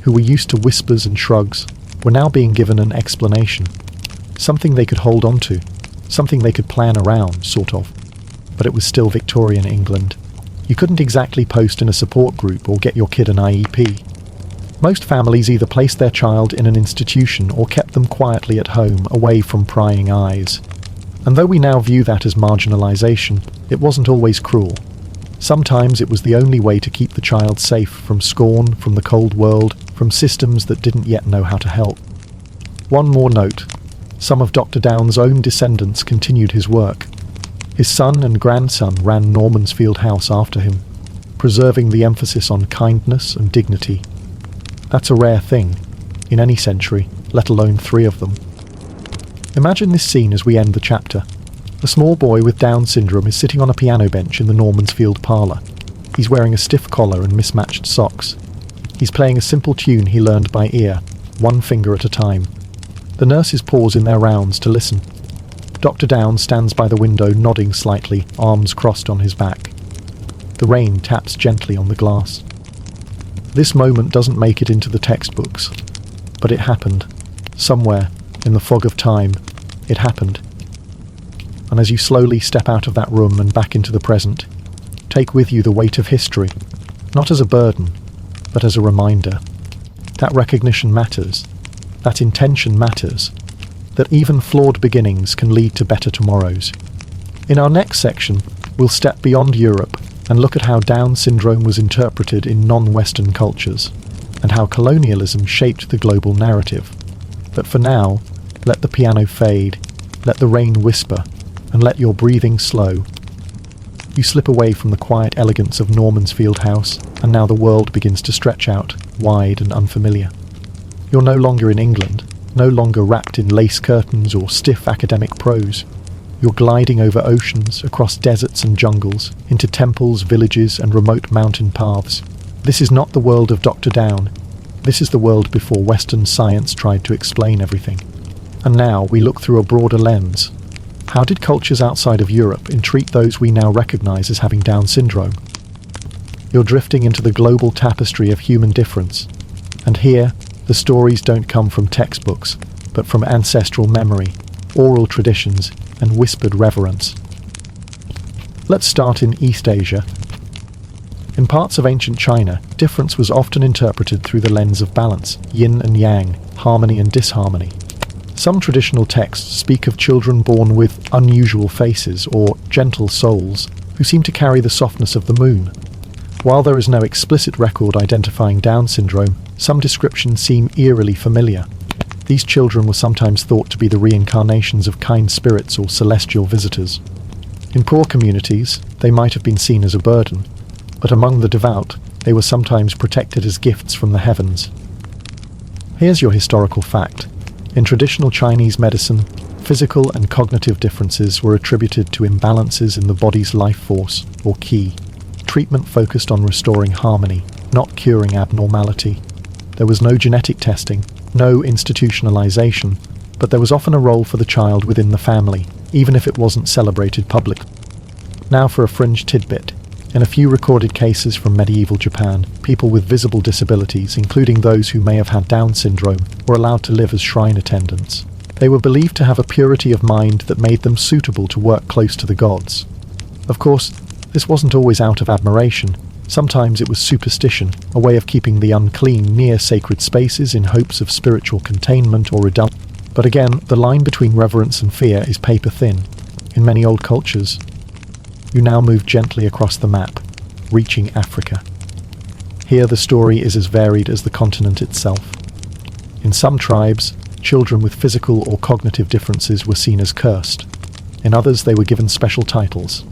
who were used to whispers and shrugs, were now being given an explanation, something they could hold on to, something they could plan around, sort of. But it was still Victorian England. You couldn't exactly post in a support group or get your kid an IEP. Most families either placed their child in an institution or kept them quietly at home, away from prying eyes. And though we now view that as marginalization, it wasn't always cruel. Sometimes it was the only way to keep the child safe from scorn, from the cold world, from systems that didn't yet know how to help. One more note. Some of Dr. Down's own descendants continued his work. His son and grandson ran Normansfield House after him, preserving the emphasis on kindness and dignity. That's a rare thing, in any century, let alone 3 of them. Imagine this scene as we end the chapter. A small boy with Down syndrome is sitting on a piano bench in the Normansfield parlour. He's wearing a stiff collar and mismatched socks. He's playing a simple tune he learned by ear, one finger at a time. The nurses pause in their rounds to listen. Dr. Down stands by the window nodding slightly, arms crossed on his back. The rain taps gently on the glass. This moment doesn't make it into the textbooks, but it happened. Somewhere, in the fog of time, it happened. And as you slowly step out of that room and back into the present, take with you the weight of history, not as a burden, but as a reminder. That recognition matters, that intention matters, that even flawed beginnings can lead to better tomorrows. In our next section, we'll step beyond Europe and look at how Down syndrome was interpreted in non-Western cultures, and how colonialism shaped the global narrative. But for now, let the piano fade, let the rain whisper, and let your breathing slow. You slip away from the quiet elegance of Normansfield House, and now the world begins to stretch out, wide and unfamiliar. You're no longer in England, no longer wrapped in lace curtains or stiff academic prose. You're gliding over oceans, across deserts and jungles, into temples, villages, and remote mountain paths. This is not the world of Dr. Down. This is the world before Western science tried to explain everything. And now we look through a broader lens. How did cultures outside of Europe entreat those we now recognize as having Down syndrome? You're drifting into the global tapestry of human difference. And here, the stories don't come from textbooks, but from ancestral memory, oral traditions, and whispered reverence. Let's start in East Asia. In parts of ancient China, difference was often interpreted through the lens of balance, yin and yang, harmony and disharmony. Some traditional texts speak of children born with unusual faces or gentle souls who seem to carry the softness of the moon. While there is no explicit record identifying Down syndrome, some descriptions seem eerily familiar. These children were sometimes thought to be the reincarnations of kind spirits or celestial visitors. In poor communities, they might have been seen as a burden, but among the devout, they were sometimes protected as gifts from the heavens. Here's your historical fact. In traditional Chinese medicine, physical and cognitive differences were attributed to imbalances in the body's life force, or qi. Treatment focused on restoring harmony, not curing abnormality. There was no genetic testing, no institutionalization, but there was often a role for the child within the family, even if it wasn't celebrated publicly. Now for a fringe tidbit. In a few recorded cases from medieval Japan, people with visible disabilities, including those who may have had Down syndrome, were allowed to live as shrine attendants. They were believed to have a purity of mind that made them suitable to work close to the gods. Of course, this wasn't always out of admiration. Sometimes it was superstition, a way of keeping the unclean near sacred spaces in hopes of spiritual containment or redemption. But again, the line between reverence and fear is paper thin. In many old cultures, you now move gently across the map, reaching Africa. Here the story is as varied as the continent itself. In some tribes, children with physical or cognitive differences were seen as cursed. In others, they were given special titles: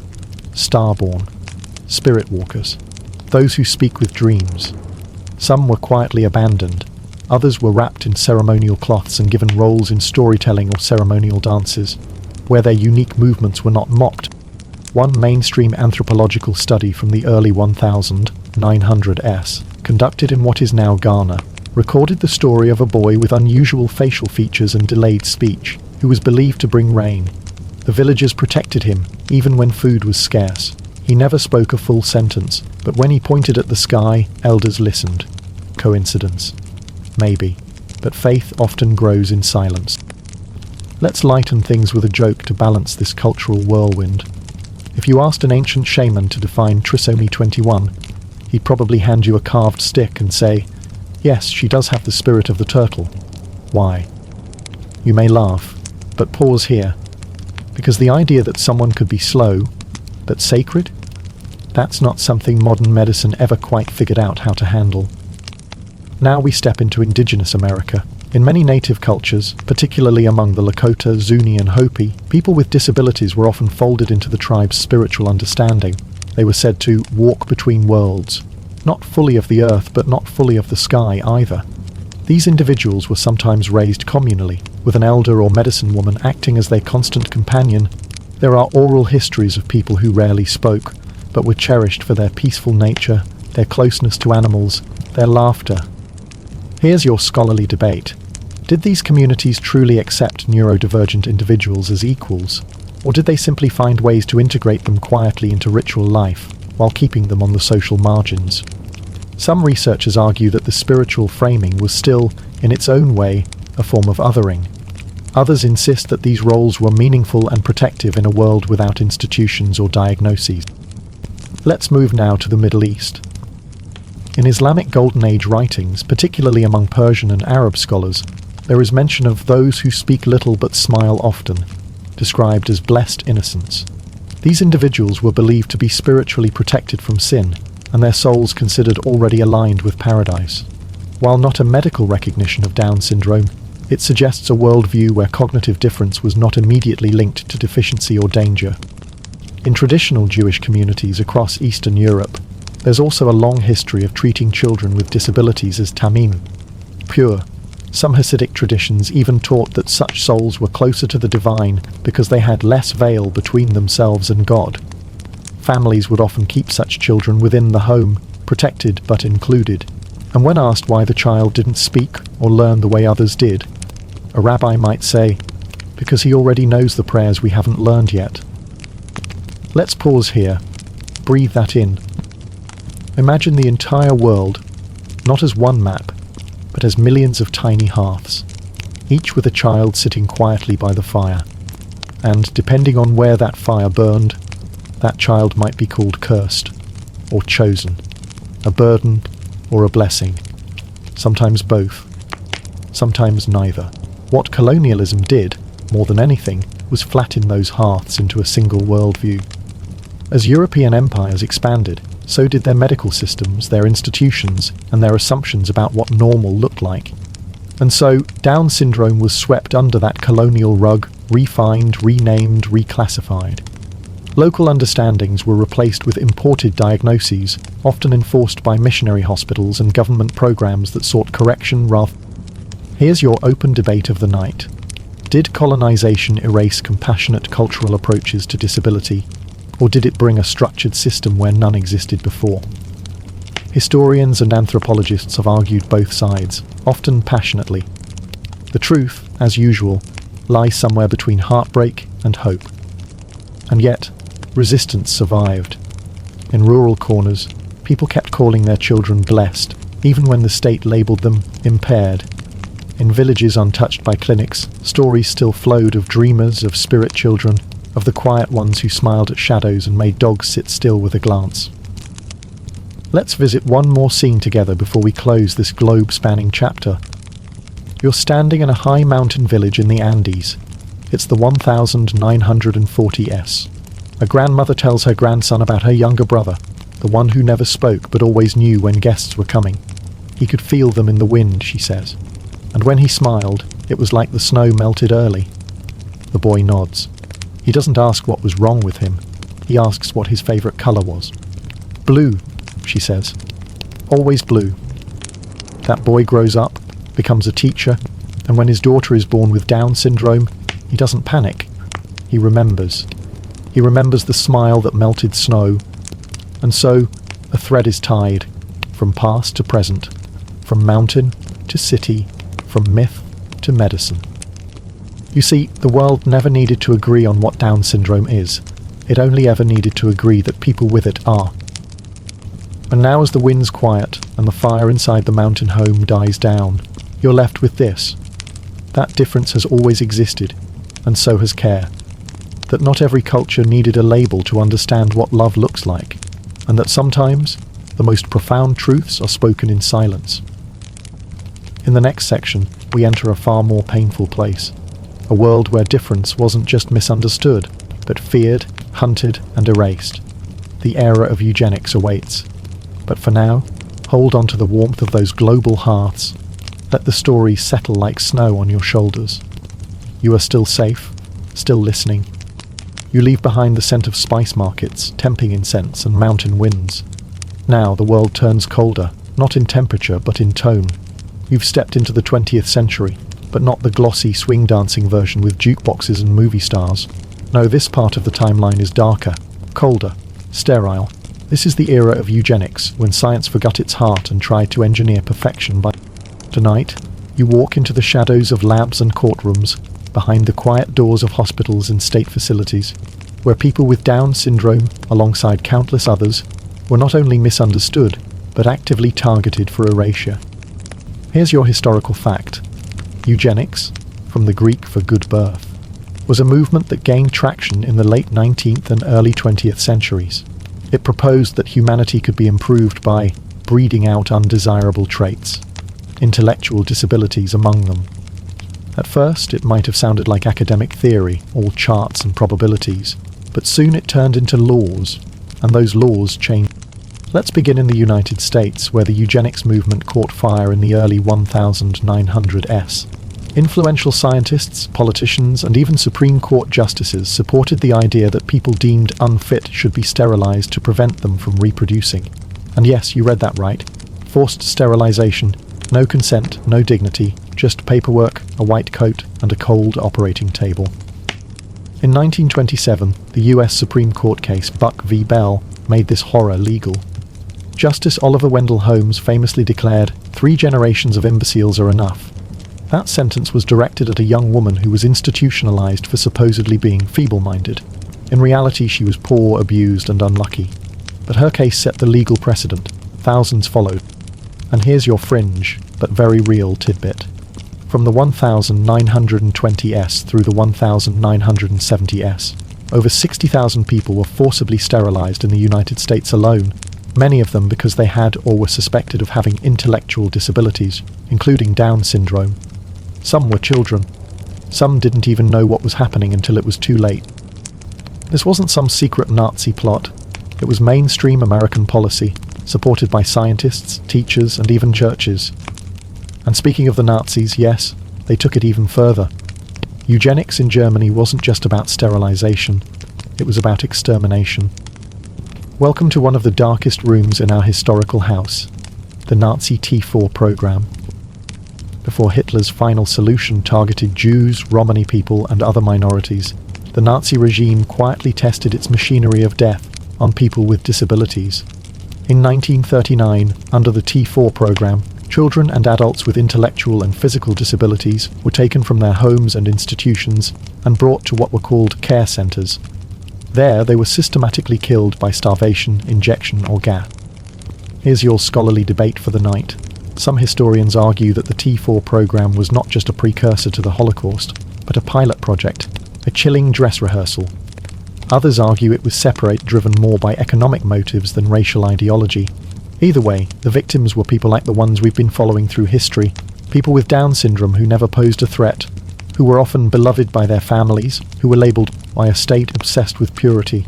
Starborn, Spirit Walkers, those who speak with dreams. Some were quietly abandoned. Others were wrapped in ceremonial cloths and given roles in storytelling or ceremonial dances, where their unique movements were not mocked. One mainstream anthropological study from the early 1900s, conducted in what is now Ghana, recorded the story of a boy with unusual facial features and delayed speech, who was believed to bring rain. The villagers protected him, even when food was scarce. He never spoke a full sentence, but when he pointed at the sky, elders listened. Coincidence? Maybe, but faith often grows in silence. Let's lighten things with a joke to balance this cultural whirlwind. If you asked an ancient shaman to define trisomy 21, he'd probably hand you a carved stick and say, "Yes, she does have the spirit of the turtle." Why? You may laugh, but pause here, because the idea that someone could be slow, but sacred, that's not something modern medicine ever quite figured out how to handle. Now we step into indigenous America. In many native cultures, particularly among the Lakota, Zuni and Hopi, people with disabilities were often folded into the tribe's spiritual understanding. They were said to walk between worlds, not fully of the earth but not fully of the sky either. These individuals were sometimes raised communally, with an elder or medicine woman acting as their constant companion. There are oral histories of people who rarely spoke, but were cherished for their peaceful nature, their closeness to animals, their laughter. Here's your scholarly debate. Did these communities truly accept neurodivergent individuals as equals, or did they simply find ways to integrate them quietly into ritual life, while keeping them on the social margins? Some researchers argue that the spiritual framing was still, in its own way, a form of othering. Others insist that these roles were meaningful and protective in a world without institutions or diagnoses. Let's move now to the Middle East. In Islamic Golden Age writings, particularly among Persian and Arab scholars, there is mention of those who speak little but smile often, described as blessed innocents. These individuals were believed to be spiritually protected from sin, and their souls considered already aligned with paradise. While not a medical recognition of Down syndrome, it suggests a worldview where cognitive difference was not immediately linked to deficiency or danger. In traditional Jewish communities across Eastern Europe, there's also a long history of treating children with disabilities as tamim, pure. Some Hasidic traditions even taught that such souls were closer to the divine because they had less veil between themselves and God. Families would often keep such children within the home, protected but included. And when asked why the child didn't speak or learn the way others did, a rabbi might say, "Because he already knows the prayers we haven't learned yet." Let's pause here. Breathe that in. Imagine the entire world, not as one map, but as millions of tiny hearths, each with a child sitting quietly by the fire. And depending on where that fire burned, that child might be called cursed, or chosen, a burden or a blessing, sometimes both, sometimes neither. What colonialism did, more than anything, was flatten those hearths into a single worldview. As European empires expanded, so did their medical systems, their institutions, and their assumptions about what normal looked like. And so, Down syndrome was swept under that colonial rug, refined, renamed, reclassified. Local understandings were replaced with imported diagnoses, often enforced by missionary hospitals and government programs that sought correction rather. Here's your open debate of the night. Did colonization erase compassionate cultural approaches to disability, or did it bring a structured system where none existed before? Historians and anthropologists have argued both sides, often passionately. The truth, as usual, lies somewhere between heartbreak and hope. And yet, resistance survived. In rural corners, people kept calling their children blessed, even when the state labelled them impaired. In villages untouched by clinics, stories still flowed of dreamers, of spirit children, of the quiet ones who smiled at shadows and made dogs sit still with a glance. Let's visit one more scene together before we close this globe-spanning chapter. You're standing in a high mountain village in the Andes. It's the 1940s. A grandmother tells her grandson about her younger brother, the one who never spoke but always knew when guests were coming. He could feel them in the wind, she says. And when he smiled, it was like the snow melted early. The boy nods. He doesn't ask what was wrong with him. He asks what his favourite colour was. Blue, she says. Always blue. That boy grows up, becomes a teacher, and when his daughter is born with Down syndrome, he doesn't panic. He remembers. He remembers the smile that melted snow. And so, a thread is tied, from past to present, from mountain to city, from myth to medicine. You see, the world never needed to agree on what Down syndrome is. It only ever needed to agree that people with it are. And now as the winds quiet and the fire inside the mountain home dies down, you're left with this. That difference has always existed, and so has care. That not every culture needed a label to understand what love looks like, and that sometimes the most profound truths are spoken in silence. In the next section, we enter a far more painful place. A world where difference wasn't just misunderstood, but feared, hunted, and erased. The era of eugenics awaits. But for now, hold on to the warmth of those global hearths. Let the stories settle like snow on your shoulders. You are still safe, still listening. You leave behind the scent of spice markets, tempting incense, and mountain winds. Now the world turns colder, not in temperature, but in tone. You've stepped into the 20th century, but not the glossy swing dancing version with jukeboxes and movie stars. No, this part of the timeline is darker, colder, sterile. This is the era of eugenics, when science forgot its heart and tried to engineer perfection by... Tonight, you walk into the shadows of labs and courtrooms, behind the quiet doors of hospitals and state facilities, where people with Down syndrome, alongside countless others, were not only misunderstood, but actively targeted for erasure. Here's your historical fact. Eugenics, from the Greek for good birth, was a movement that gained traction in the late 19th and early 20th centuries. It proposed that humanity could be improved by breeding out undesirable traits, intellectual disabilities among them. At first, it might have sounded like academic theory, all charts and probabilities, but soon it turned into laws, and those laws changed. Let's begin in the United States, where the eugenics movement caught fire in the early 1900s. Influential scientists, politicians, and even Supreme Court justices supported the idea that people deemed unfit should be sterilized to prevent them from reproducing. And yes, you read that right. Forced sterilization, no consent, no dignity, just paperwork, a white coat, and a cold operating table. In 1927, the US Supreme Court case Buck v. Bell made this horror legal. Justice Oliver Wendell Holmes famously declared, 3 generations of imbeciles are enough. That sentence was directed at a young woman who was institutionalized for supposedly being feeble-minded. In reality, she was poor, abused, and unlucky. But her case set the legal precedent. Thousands followed. And here's your fringe, but very real tidbit. From the 1920s through the 1970s, over 60,000 people were forcibly sterilized in the United States alone, many of them because they had or were suspected of having intellectual disabilities, including Down syndrome. Some were children. Some didn't even know what was happening until it was too late. This wasn't some secret Nazi plot. It was mainstream American policy, supported by scientists, teachers, and even churches. And speaking of the Nazis, yes, they took it even further. Eugenics in Germany wasn't just about sterilization, it was about extermination. Welcome to one of the darkest rooms in our historical house, the Nazi T4 program. Before Hitler's final solution targeted Jews, Romani people, and other minorities, the Nazi regime quietly tested its machinery of death on people with disabilities. In 1939, under the T4 program, children and adults with intellectual and physical disabilities were taken from their homes and institutions and brought to what were called care centers. There, they were systematically killed by starvation, injection, or gas. Here's your scholarly debate for the night. Some historians argue that the T4 program was not just a precursor to the Holocaust, but a pilot project, a chilling dress rehearsal. Others argue it was separate, driven more by economic motives than racial ideology. Either way, the victims were people like the ones we've been following through history, people with Down syndrome who never posed a threat, who were often beloved by their families, who were labelled by a state obsessed with purity.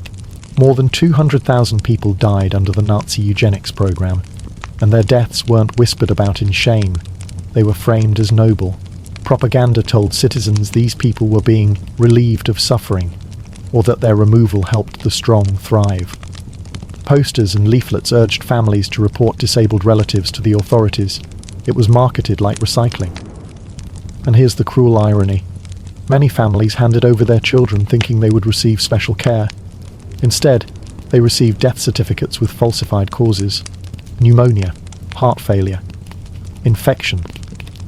More than 200,000 people died under the Nazi eugenics program, and their deaths weren't whispered about in shame. They were framed as noble. Propaganda told citizens these people were being relieved of suffering, or that their removal helped the strong thrive. Posters and leaflets urged families to report disabled relatives to the authorities. It was marketed like recycling. And here's the cruel irony. Many families handed over their children thinking they would receive special care. Instead, they received death certificates with falsified causes. Pneumonia, heart failure, infection,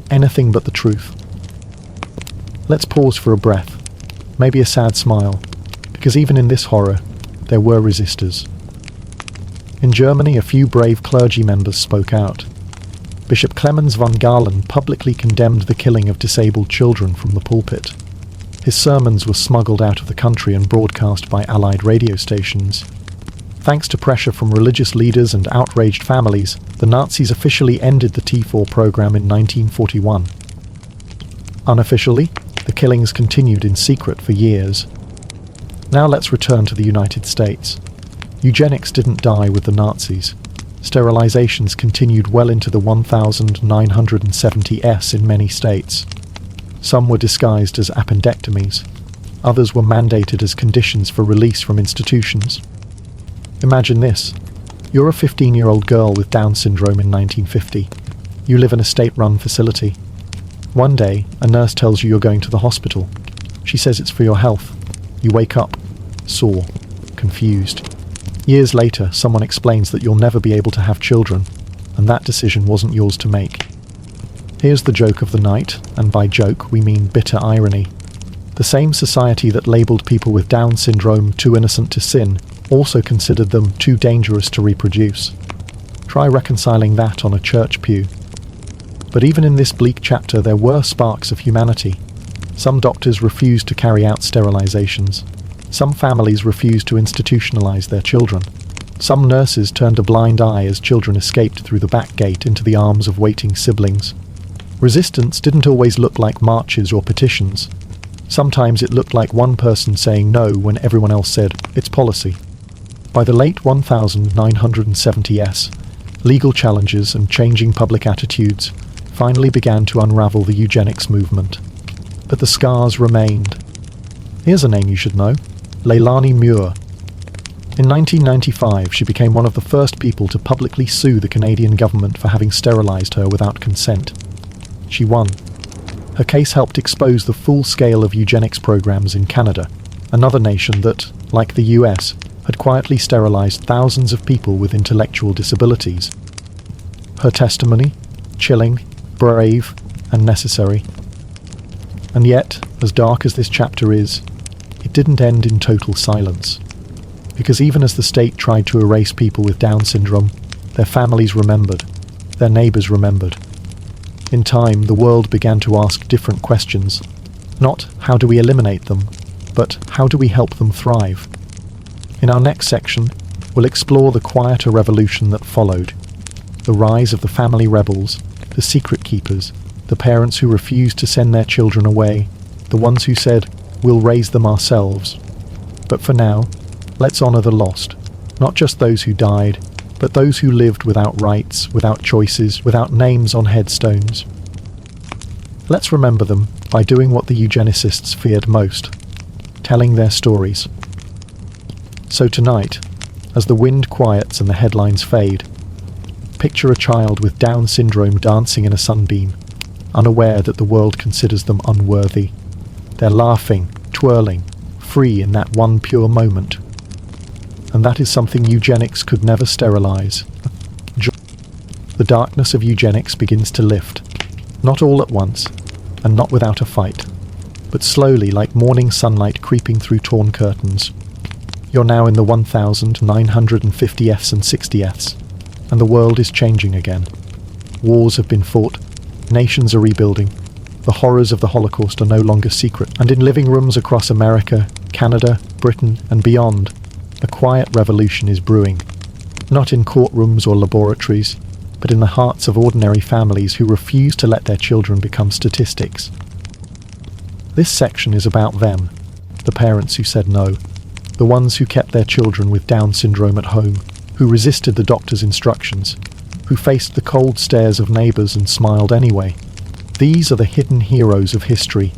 anything but the truth. Let's pause for a breath, maybe a sad smile, because even in this horror, there were resistors. In Germany, a few brave clergy members spoke out. Bishop Clemens von Galen publicly condemned the killing of disabled children from the pulpit. His sermons were smuggled out of the country and broadcast by Allied radio stations. Thanks to pressure from religious leaders and outraged families, the Nazis officially ended the T4 program in 1941. Unofficially, the killings continued in secret for years. Now let's return to the United States. Eugenics didn't die with the Nazis. Sterilizations continued well into the 1970s in many states. Some were disguised as appendectomies. Others were mandated as conditions for release from institutions. Imagine this. You're a 15-year-old girl with Down syndrome in 1950. You live in a state-run facility. One day, a nurse tells you you're going to the hospital. She says it's for your health. You wake up, sore, confused. Years later, someone explains that you'll never be able to have children, and that decision wasn't yours to make. Here's the joke of the night, and by joke we mean bitter irony. The same society that labelled people with Down syndrome too innocent to sin also considered them too dangerous to reproduce. Try reconciling that on a church pew. But even in this bleak chapter there were sparks of humanity. Some doctors refused to carry out sterilizations. Some families refused to institutionalize their children. Some nurses turned a blind eye as children escaped through the back gate into the arms of waiting siblings. Resistance didn't always look like marches or petitions. Sometimes it looked like one person saying no when everyone else said, "It's policy." By the late 1970s, legal challenges and changing public attitudes finally began to unravel the eugenics movement. But the scars remained. Here's a name you should know, Leilani Muir. In 1995, she became one of the first people to publicly sue the Canadian government for having sterilized her without consent. She won. Her case helped expose the full scale of eugenics programs in Canada, another nation that, like the US, had quietly sterilized thousands of people with intellectual disabilities. Her testimony, chilling, brave, and necessary. And yet, as dark as this chapter is, it didn't end in total silence. Because even as the state tried to erase people with Down syndrome, their families remembered, their neighbours remembered. In time, the world began to ask different questions. Not how do we eliminate them, but how do we help them thrive? In our next section, we'll explore the quieter revolution that followed. The rise of the family rebels, the secret keepers, the parents who refused to send their children away, the ones who said, "We'll raise them ourselves." But for now, let's honour the lost, not just those who died, but those who lived without rights, without choices, without names on headstones. Let's remember them by doing what the eugenicists feared most, telling their stories. So tonight, as the wind quiets and the headlines fade, picture a child with Down syndrome dancing in a sunbeam, unaware that the world considers them unworthy. They're laughing, twirling, free in that one pure moment. And that is something eugenics could never sterilize. The darkness of eugenics begins to lift, not all at once, and not without a fight, but slowly like morning sunlight creeping through torn curtains. You're now in the 1950s and 60s, and the world is changing again. Wars have been fought, nations are rebuilding, the horrors of the Holocaust are no longer secret, and in living rooms across America, Canada, Britain, and beyond, a quiet revolution is brewing. Not in courtrooms or laboratories, but in the hearts of ordinary families who refuse to let their children become statistics. This section is about them, the parents who said no, the ones who kept their children with Down syndrome at home, who resisted the doctor's instructions, who faced the cold stares of neighbours and smiled anyway. These are the hidden heroes of history,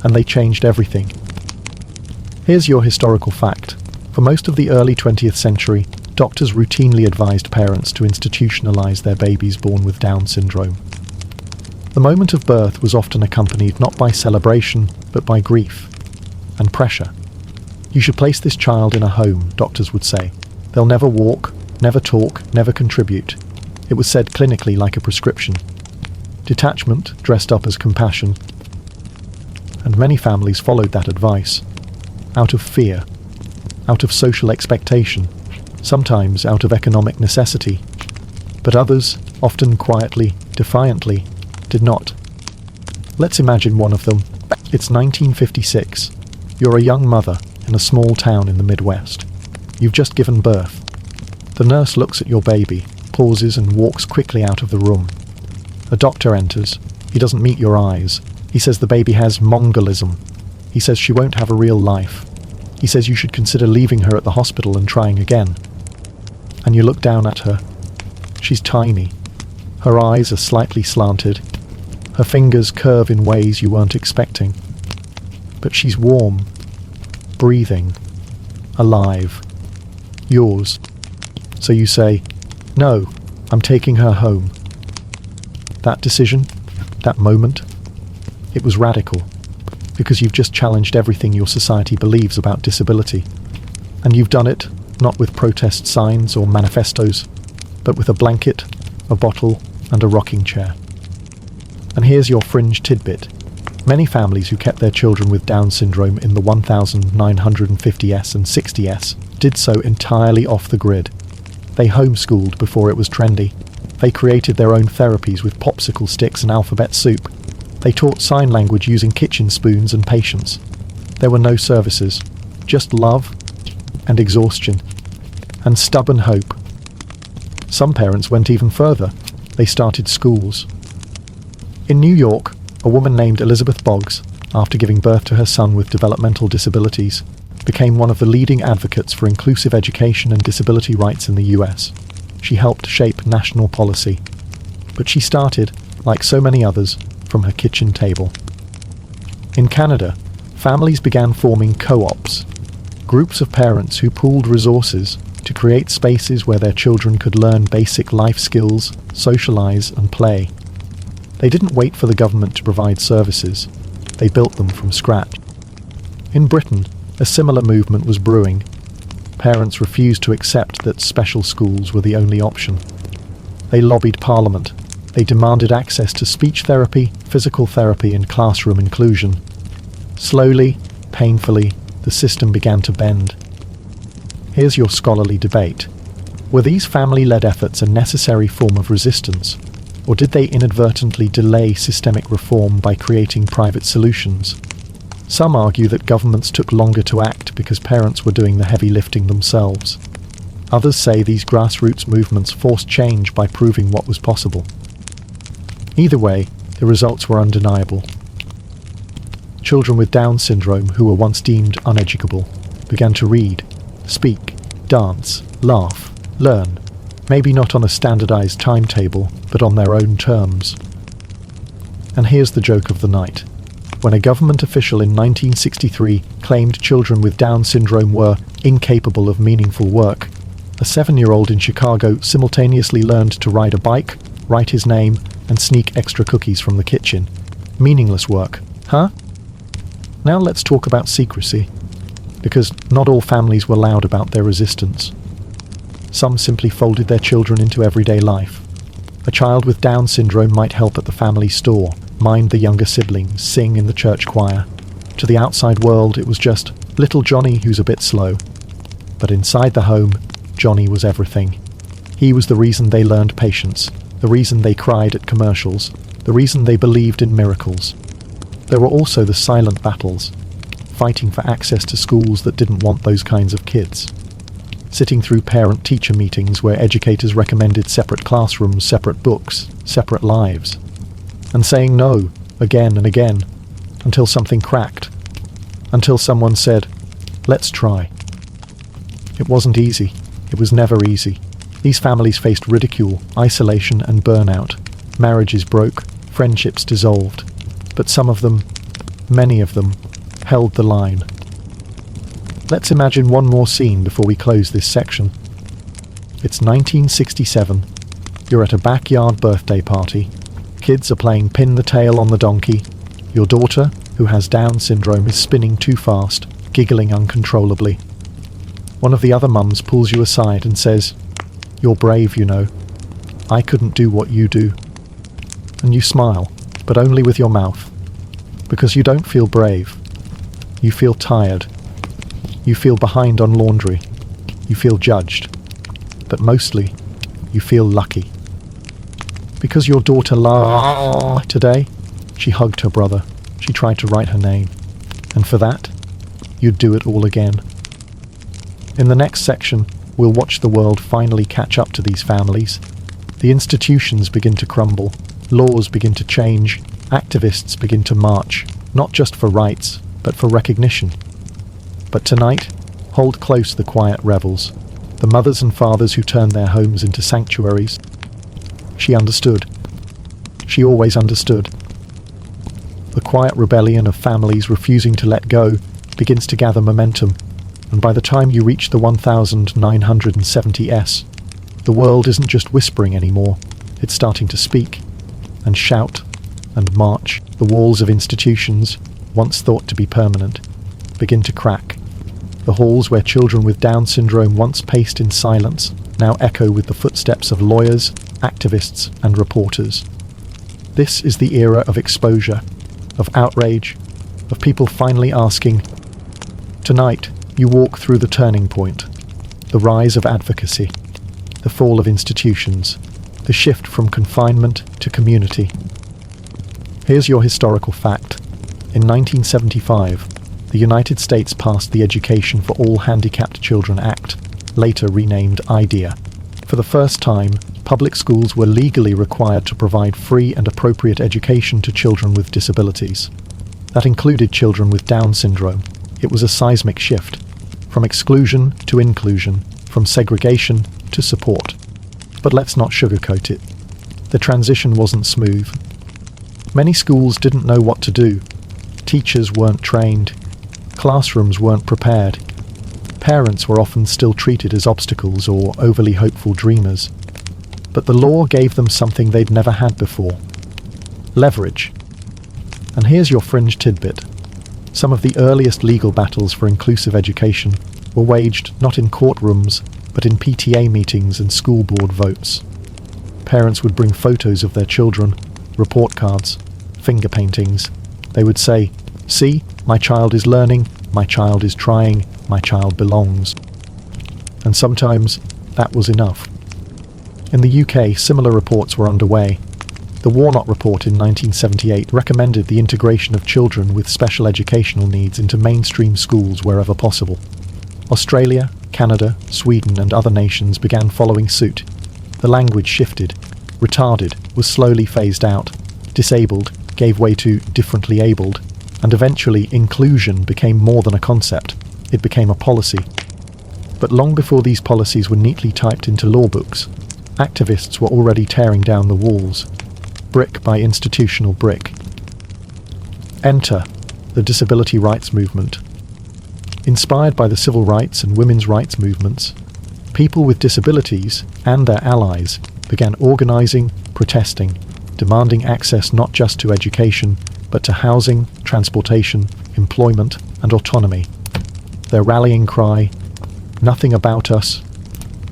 and they changed everything. Here's your historical fact. For most of the early 20th century, doctors routinely advised parents to institutionalize their babies born with Down syndrome. The moment of birth was often accompanied not by celebration, but by grief and pressure. You should place this child in a home, doctors would say. They'll never walk, never talk, never contribute. It was said clinically like a prescription. Detachment dressed up as compassion. And many families followed that advice. Out of fear, out of social expectation, sometimes out of economic necessity. But others, often quietly, defiantly, did not. Let's imagine one of them. It's 1956. You're a young mother in a small town in the Midwest. You've just given birth. The nurse looks at your baby, pauses and walks quickly out of the room. A doctor enters. He doesn't meet your eyes. He says the baby has Mongolism. He says she won't have a real life. He says you should consider leaving her at the hospital and trying again. And you look down at her. She's tiny. Her eyes are slightly slanted. Her fingers curve in ways you weren't expecting. But she's warm, breathing, alive. Yours. So you say, "No, I'm taking her home." That decision, that moment, it was radical, because you've just challenged everything your society believes about disability. And you've done it not with protest signs or manifestos, but with a blanket, a bottle, and a rocking chair. And here's your fringe tidbit. Many families who kept their children with Down syndrome in the 1950s and 60s did so entirely off the grid. They homeschooled before it was trendy. They created their own therapies with popsicle sticks and alphabet soup. They taught sign language using kitchen spoons and patience. There were no services, just love and exhaustion and stubborn hope. Some parents went even further. They started schools. In New York, a woman named Elizabeth Boggs, after giving birth to her son with developmental disabilities, became one of the leading advocates for inclusive education and disability rights in the US. She helped shape national policy. But she started, like so many others, from her kitchen table. In Canada, families began forming co-ops, groups of parents who pooled resources to create spaces where their children could learn basic life skills, socialize, and play. They didn't wait for the government to provide services. They built them from scratch. In Britain, a similar movement was brewing. Parents refused to accept that special schools were the only option. They lobbied Parliament. They demanded access to speech therapy, physical therapy, and classroom inclusion. Slowly, painfully, the system began to bend. Here's your scholarly debate. Were these family-led efforts a necessary form of resistance, or did they inadvertently delay systemic reform by creating private solutions? Some argue that governments took longer to act because parents were doing the heavy lifting themselves. Others say these grassroots movements forced change by proving what was possible. Either way, the results were undeniable. Children with Down syndrome who were once deemed uneducable began to read, speak, dance, laugh, learn, maybe not on a standardized timetable, but on their own terms. And here's the joke of the night. When a government official in 1963 claimed children with Down syndrome were incapable of meaningful work, a 7-year-old in Chicago simultaneously learned to ride a bike, write his name, and sneak extra cookies from the kitchen. Meaningless work, huh? Now let's talk about secrecy, because not all families were loud about their resistance. Some simply folded their children into everyday life. A child with Down syndrome might help at the family store, mind the younger siblings, sing in the church choir. To the outside world, it was just little Johnny who's a bit slow. But inside the home, Johnny was everything. He was the reason they learned patience, the reason they cried at commercials, the reason they believed in miracles. There were also the silent battles, fighting for access to schools that didn't want those kinds of kids. Sitting through parent-teacher meetings where educators recommended separate classrooms, separate books, separate lives. And saying no, again and again, until something cracked. Until someone said, "Let's try." It wasn't easy. It was never easy. These families faced ridicule, isolation and burnout. Marriages broke, friendships dissolved. But some of them, many of them, held the line. Let's imagine one more scene before we close this section. It's 1967. You're at a backyard birthday party. Kids are playing pin the tail on the donkey. Your daughter, who has Down syndrome, is spinning too fast, giggling uncontrollably. One of the other mums pulls you aside and says, "You're brave, you know. I couldn't do what you do." And you smile, but only with your mouth. Because you don't feel brave. You feel tired. You feel behind on laundry. You feel judged. But mostly, you feel lucky. Because your daughter laughed today, she hugged her brother. She tried to write her name. And for that, you'd do it all again. In the next section, we'll watch the world finally catch up to these families. The institutions begin to crumble. Laws begin to change. Activists begin to march, not just for rights, but for recognition. But tonight, hold close the quiet rebels, the mothers and fathers who turned their homes into sanctuaries. She understood. She always understood. The quiet rebellion of families refusing to let go begins to gather momentum, and by the time you reach the 1970s, the world isn't just whispering anymore, it's starting to speak, and shout, and march. The walls of institutions, once thought to be permanent, begin to crack. The halls where children with Down syndrome once paced in silence now echo with the footsteps of lawyers, activists, and reporters. This is the era of exposure, of outrage, of people finally asking. Tonight, you walk through the turning point, the rise of advocacy, the fall of institutions, the shift from confinement to community. Here's your historical fact. In 1975, the United States passed the Education for All Handicapped Children Act, later renamed IDEA. For the first time, public schools were legally required to provide free and appropriate education to children with disabilities. That included children with Down syndrome. It was a seismic shift, from exclusion to inclusion, from segregation to support. But let's not sugarcoat it. The transition wasn't smooth. Many schools didn't know what to do. Teachers weren't trained. Classrooms weren't prepared. Parents were often still treated as obstacles or overly hopeful dreamers. But the law gave them something they'd never had before: leverage. And here's your fringe tidbit. Some of the earliest legal battles for inclusive education were waged not in courtrooms, but in PTA meetings and school board votes. Parents would bring photos of their children, report cards, finger paintings. They would say, "See, my child is learning, my child is trying, my child belongs." And sometimes that was enough. In the UK, similar reports were underway. The Warnock Report in 1978 recommended the integration of children with special educational needs into mainstream schools wherever possible. Australia, Canada, Sweden and other nations began following suit. The language shifted. Retarded was slowly phased out. Disabled gave way to differently abled. And eventually inclusion became more than a concept. It became a policy. But long before these policies were neatly typed into law books, activists were already tearing down the walls, brick by institutional brick. Enter the disability rights movement. Inspired by the civil rights and women's rights movements, people with disabilities and their allies began organising, protesting, demanding access not just to education, but to housing, transportation, employment and autonomy. Their rallying cry, "Nothing about us,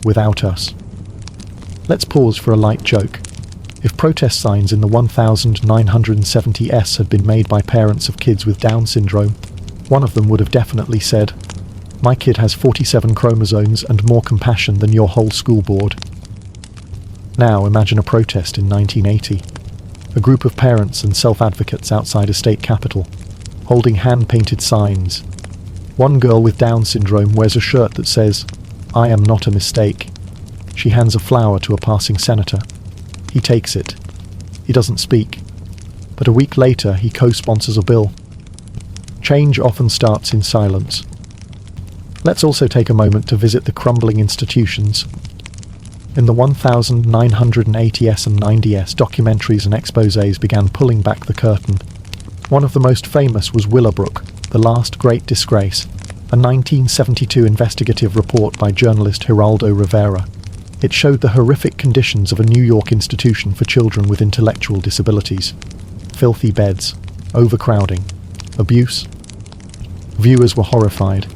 without us." Let's pause for a light joke. If protest signs in the 1970s had been made by parents of kids with Down syndrome, one of them would have definitely said, My kid has 47 chromosomes and more compassion than your whole school board. Now imagine a protest in 1980. A group of parents and self-advocates outside a state capitol, holding hand-painted signs. One girl with Down syndrome wears a shirt that says, "I am not a mistake." She hands a flower to a passing senator. He takes it. He doesn't speak. But a week later, he co-sponsors a bill. Change often starts in silence. Let's also take a moment to visit the crumbling institutions. In the 1980s and 90s, documentaries and exposés began pulling back the curtain. One of the most famous was Willowbrook, The Last Great Disgrace, a 1972 investigative report by journalist Geraldo Rivera. It showed the horrific conditions of a New York institution for children with intellectual disabilities. Filthy beds, overcrowding, abuse. Viewers were horrified.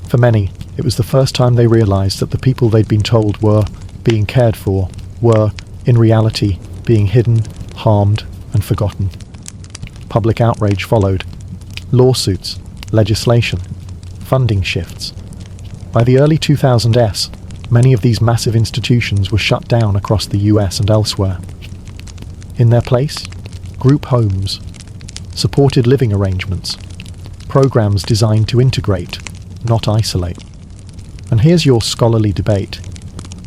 For many, it was the first time they realized that the people they'd been told were being cared for were, in reality, being hidden, harmed, and forgotten. Public outrage followed. Lawsuits, legislation, funding shifts. By the early 2000s, many of these massive institutions were shut down across the US and elsewhere. In their place, group homes, supported living arrangements, programs designed to integrate, not isolate. And here's your scholarly debate.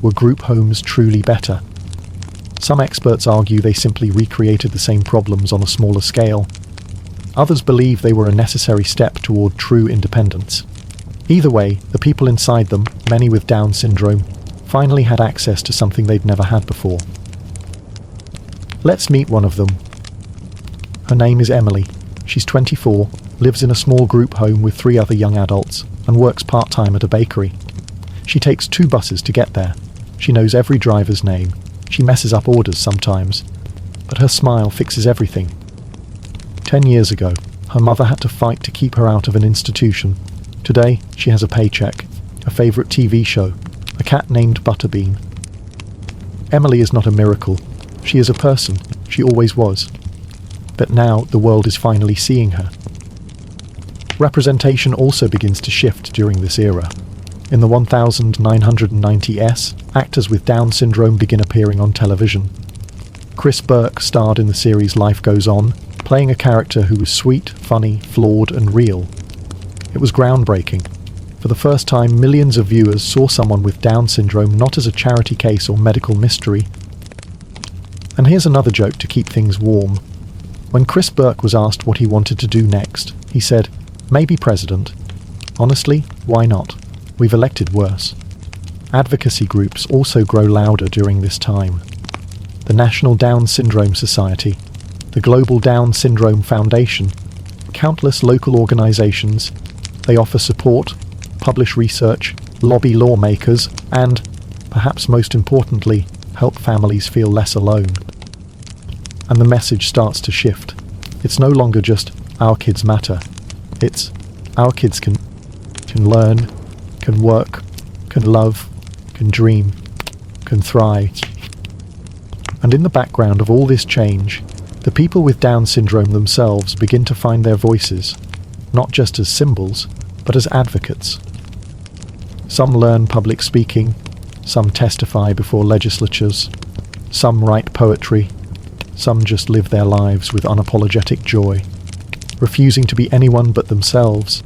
Were group homes truly better? Some experts argue they simply recreated the same problems on a smaller scale. Others believe they were a necessary step toward true independence. Either way, the people inside them, many with Down syndrome, finally had access to something they'd never had before. Let's meet one of them. Her name is Emily. She's 24, lives in a small group home with 3 other young adults, and works part-time at a bakery. She takes 2 buses to get there. She knows every driver's name. She messes up orders sometimes, but her smile fixes everything. 10 years ago, her mother had to fight to keep her out of an institution. Today, she has a paycheck, a favourite TV show, a cat named Butterbean. Emily is not a miracle. She is a person. She always was. But now the world is finally seeing her. Representation also begins to shift during this era. In the 1990s, actors with Down syndrome begin appearing on television. Chris Burke starred in the series Life Goes On, playing a character who was sweet, funny, flawed, and real. It was groundbreaking. For the first time, millions of viewers saw someone with Down syndrome not as a charity case or medical mystery. And here's another joke to keep things warm. When Chris Burke was asked what he wanted to do next, he said, "Maybe president. Honestly, why not? We've elected worse." Advocacy groups also grow louder during this time. The National Down Syndrome Society, the Global Down Syndrome Foundation, countless local organizations. They offer support, publish research, lobby lawmakers, and, perhaps most importantly, help families feel less alone. And the message starts to shift. It's no longer just, our kids matter. It's, our kids can learn, can work, can love, can dream, can thrive. And in the background of all this change, the people with Down syndrome themselves begin to find their voices, not just as symbols, but as advocates. Some learn public speaking, some testify before legislatures, some write poetry, some just live their lives with unapologetic joy, refusing to be anyone but themselves.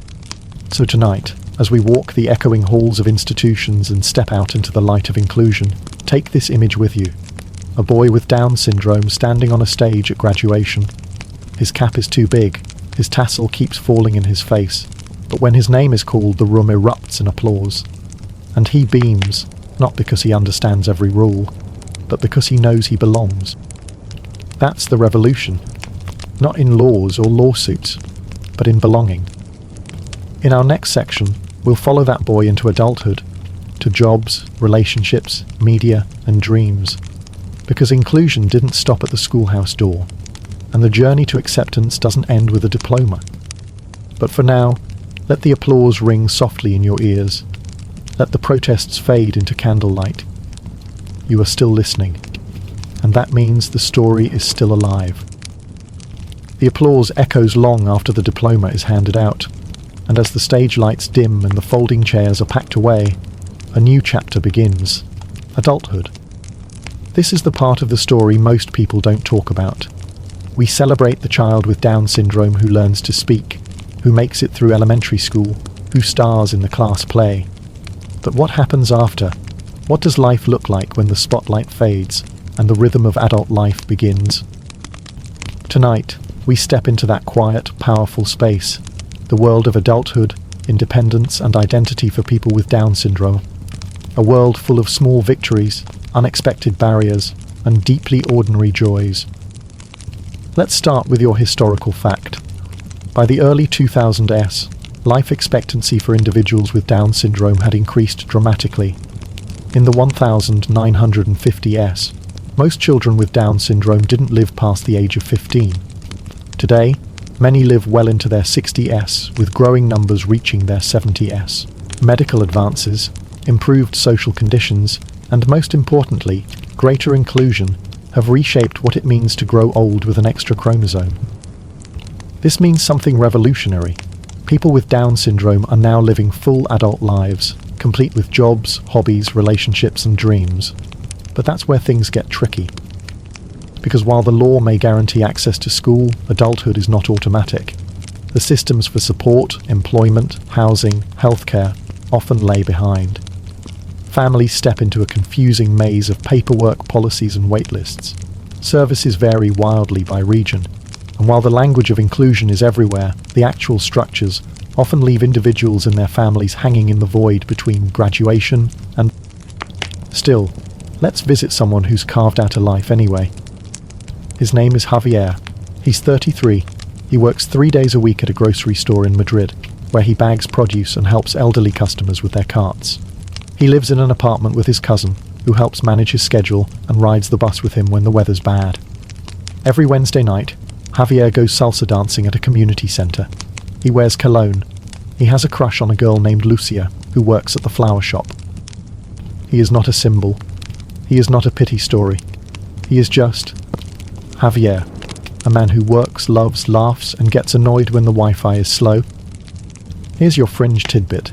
So tonight, as we walk the echoing halls of institutions and step out into the light of inclusion, take this image with you. A boy with Down syndrome standing on a stage at graduation. His cap is too big, his tassel keeps falling in his face, but when his name is called, the room erupts in applause. And he beams, not because he understands every rule, but because he knows he belongs. That's the revolution. Not in laws or lawsuits, but in belonging. In our next section, we'll follow that boy into adulthood, to jobs, relationships, media, and dreams. Because inclusion didn't stop at the schoolhouse door, and the journey to acceptance doesn't end with a diploma. But for now, let the applause ring softly in your ears. Let the protests fade into candlelight. You are still listening, and that means the story is still alive. The applause echoes long after the diploma is handed out, and as the stage lights dim and the folding chairs are packed away, a new chapter begins: adulthood. This is the part of the story most people don't talk about. We celebrate the child with Down syndrome who learns to speak, who makes it through elementary school, who stars in the class play. But what happens after? What does life look like when the spotlight fades and the rhythm of adult life begins? Tonight, we step into that quiet, powerful space, the world of adulthood, independence and identity for people with Down syndrome. A world full of small victories, unexpected barriers, and deeply ordinary joys. Let's start with your historical fact. By the early 2000s, life expectancy for individuals with Down syndrome had increased dramatically. In the 1950s, most children with Down syndrome didn't live past the age of 15. Today, many live well into their 60s, with growing numbers reaching their 70s. Medical advances, improved social conditions, and most importantly, greater inclusion, have reshaped what it means to grow old with an extra chromosome. This means something revolutionary. People with Down syndrome are now living full adult lives, complete with jobs, hobbies, relationships, and dreams. But that's where things get tricky. Because while the law may guarantee access to school, adulthood is not automatic. The systems for support, employment, housing, healthcare often lay behind. Families step into a confusing maze of paperwork, policies, and waitlists. Services vary wildly by region, and while the language of inclusion is everywhere, the actual structures often leave individuals and their families hanging in the void between graduation and... Still, let's visit someone who's carved out a life anyway. His name is Javier. He's 33. He works 3 days a week at a grocery store in Madrid, where he bags produce and helps elderly customers with their carts. He lives in an apartment with his cousin, who helps manage his schedule and rides the bus with him when the weather's bad. Every Wednesday night, Javier goes salsa dancing at a community centre. He wears cologne. He has a crush on a girl named Lucia, who works at the flower shop. He is not a symbol. He is not a pity story. He is just Javier, a man who works, loves, laughs, and gets annoyed when the Wi-Fi is slow. Here's your fringe tidbit.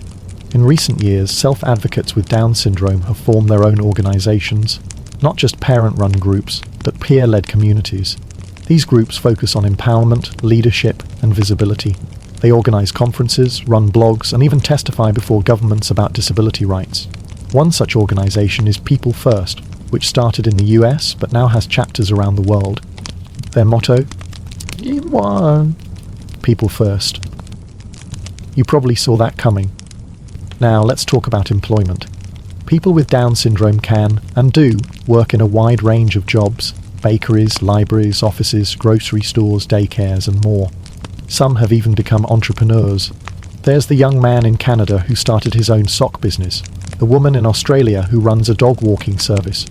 In recent years, self-advocates with Down syndrome have formed their own organisations, not just parent-run groups, but peer-led communities. These groups focus on empowerment, leadership, and visibility. They organise conferences, run blogs, and even testify before governments about disability rights. One such organisation is People First, which started in the US but now has chapters around the world. Their motto? People First. You probably saw that coming. Now let's talk about employment. People with Down syndrome can, and do, work in a wide range of jobs: bakeries, libraries, offices, grocery stores, daycares, and more. Some have even become entrepreneurs. There's the young man in Canada who started his own sock business, the woman in Australia who runs a dog walking service,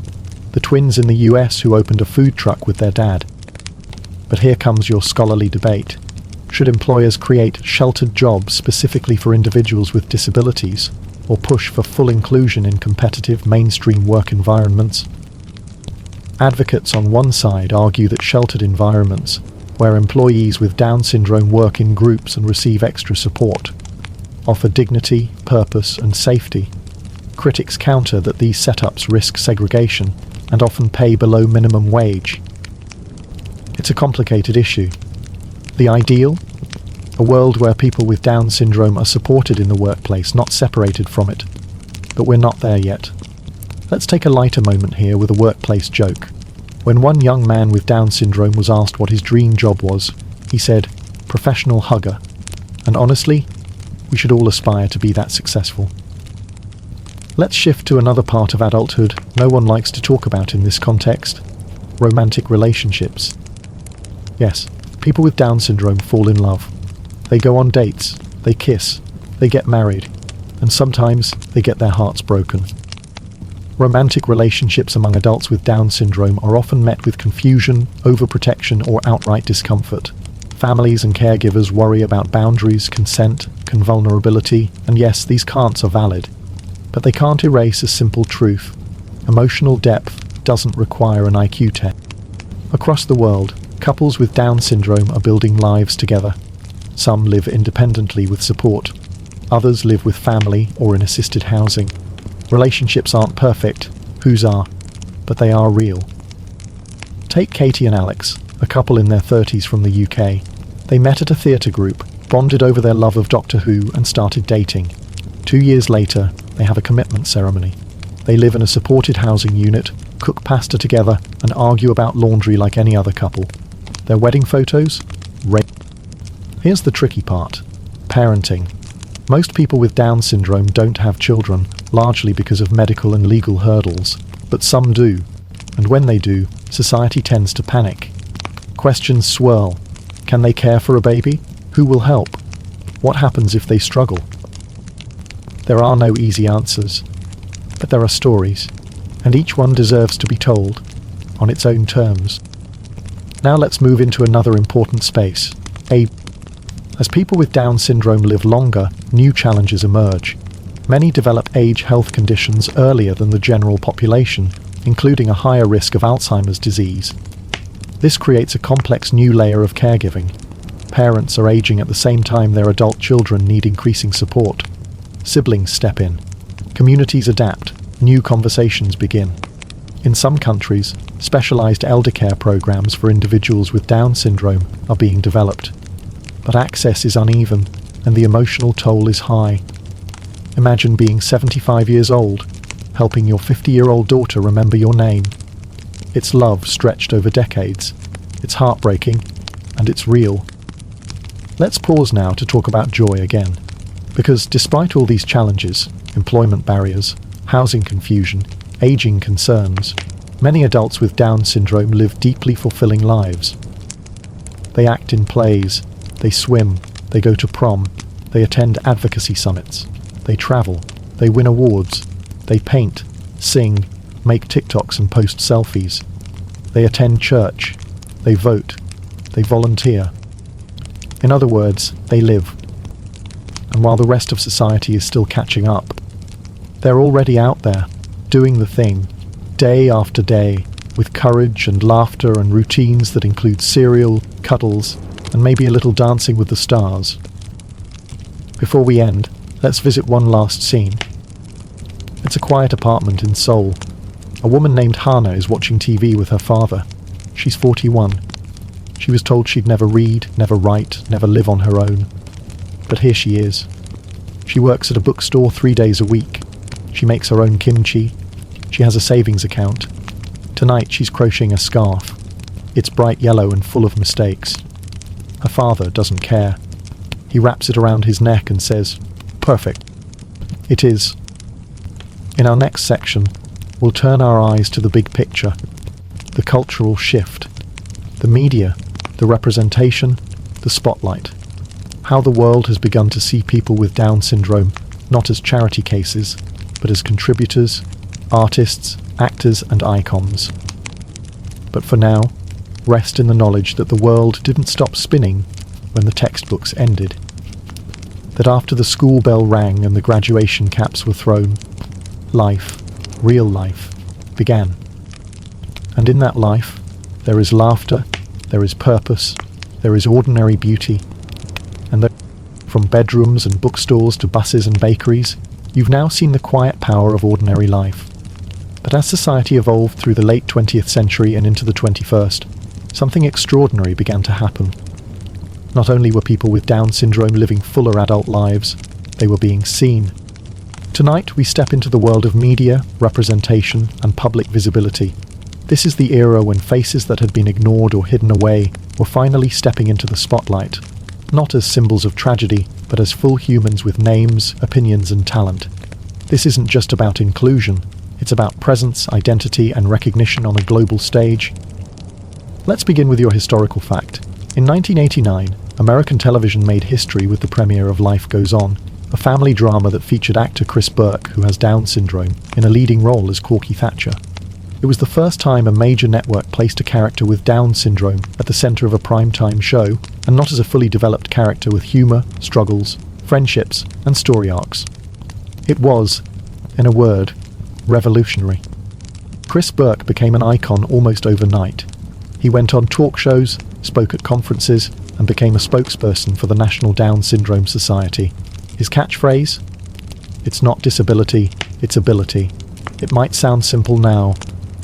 the twins in the US who opened a food truck with their dad. But here comes your scholarly debate. Should employers create sheltered jobs specifically for individuals with disabilities, or push for full inclusion in competitive mainstream work environments? Advocates on one side argue that sheltered environments, where employees with Down syndrome work in groups and receive extra support, offer dignity, purpose, and safety. Critics counter that these setups risk segregation and often pay below minimum wage. It's a complicated issue. The ideal? A world where people with Down syndrome are supported in the workplace, not separated from it. But we're not there yet. Let's take a lighter moment here with a workplace joke. When one young man with Down syndrome was asked what his dream job was, he said, "Professional hugger." And honestly, we should all aspire to be that successful. Let's shift to another part of adulthood no one likes to talk about in this context: romantic relationships. Yes, people with Down syndrome fall in love. They go on dates, they kiss, they get married, and sometimes they get their hearts broken. Romantic relationships among adults with Down syndrome are often met with confusion, overprotection, or outright discomfort. Families and caregivers worry about boundaries, consent, vulnerability, and yes, these can'ts are valid. But they can't erase a simple truth. Emotional depth doesn't require an IQ test. Across the world, couples with Down syndrome are building lives together. Some live independently with support. Others live with family or in assisted housing. Relationships aren't perfect, whose are, but they are real. Take Katie and Alex, a couple in their 30s from the UK. They met at a theatre group, bonded over their love of Doctor Who and started dating. 2 years later, they have a commitment ceremony. They live in a supported housing unit, cook pasta together and argue about laundry like any other couple. Their wedding photos? Here's the tricky part. Parenting. Most people with Down syndrome don't have children, largely because of medical and legal hurdles, but some do, and when they do, society tends to panic. Questions swirl. Can they care for a baby? Who will help? What happens if they struggle? There are no easy answers, but there are stories, and each one deserves to be told, on its own terms. Now let's move into another important space. As people with Down syndrome live longer, new challenges emerge. Many develop age health conditions earlier than the general population, including a higher risk of Alzheimer's disease. This creates a complex new layer of caregiving. Parents are aging at the same time their adult children need increasing support. Siblings step in. Communities adapt. New conversations begin. In some countries, specialized elder care programs for individuals with Down syndrome are being developed. But access is uneven, and the emotional toll is high. Imagine being 75 years old, helping your 50-year-old daughter remember your name. It's love stretched over decades. It's heartbreaking, and it's real. Let's pause now to talk about joy again. Because despite all these challenges, employment barriers, housing confusion, aging concerns, many adults with Down syndrome live deeply fulfilling lives. They act in plays, they swim, they go to prom, they attend advocacy summits, they travel, they win awards, they paint, sing, make TikToks and post selfies. They attend church, they vote, they volunteer. In other words, they live. And while the rest of society is still catching up, they're already out there, doing the thing, day after day, with courage and laughter and routines that include cereal, cuddles, and maybe a little dancing with the stars. Before we end, let's visit one last scene. It's a quiet apartment in Seoul. A woman named Hana is watching TV with her father. She's 41. She was told she'd never read, never write, never live on her own. But here she is. She works at a bookstore 3 days a week. She makes her own kimchi. She has a savings account. Tonight she's crocheting a scarf. It's bright yellow and full of mistakes. Her father doesn't care. He wraps it around his neck and says, "Perfect." It is. In our next section, we'll turn our eyes to the big picture, the cultural shift, the media, the representation, the spotlight. How the world has begun to see people with Down syndrome not as charity cases, but as contributors, artists, actors and icons. But for now, rest in the knowledge that the world didn't stop spinning when the textbooks ended. That after the school bell rang and the graduation caps were thrown, life, real life, began. And in that life, there is laughter, there is purpose, there is ordinary beauty, and that from bedrooms and bookstores to buses and bakeries, you've now seen the quiet power of ordinary life. But as society evolved through the late 20th century and into the 21st, something extraordinary began to happen. Not only were people with Down syndrome living fuller adult lives, they were being seen. Tonight we step into the world of media, representation, and public visibility. This is the era when faces that had been ignored or hidden away were finally stepping into the spotlight, not as symbols of tragedy, but as full humans with names, opinions, and talent. This isn't just about inclusion, it's about presence, identity, and recognition on a global stage. Let's begin with your historical fact. In 1989, American television made history with the premiere of Life Goes On, a family drama that featured actor Chris Burke, who has Down syndrome, in a leading role as Corky Thatcher. It was the first time a major network placed a character with Down syndrome at the centre of a primetime show, and not as a fully developed character with humour, struggles, friendships, and story arcs. It was, in a word, revolutionary. Chris Burke became an icon almost overnight. He went on talk shows, spoke at conferences, and became a spokesperson for the National Down Syndrome Society. His catchphrase? It's not disability, it's ability. It might sound simple now,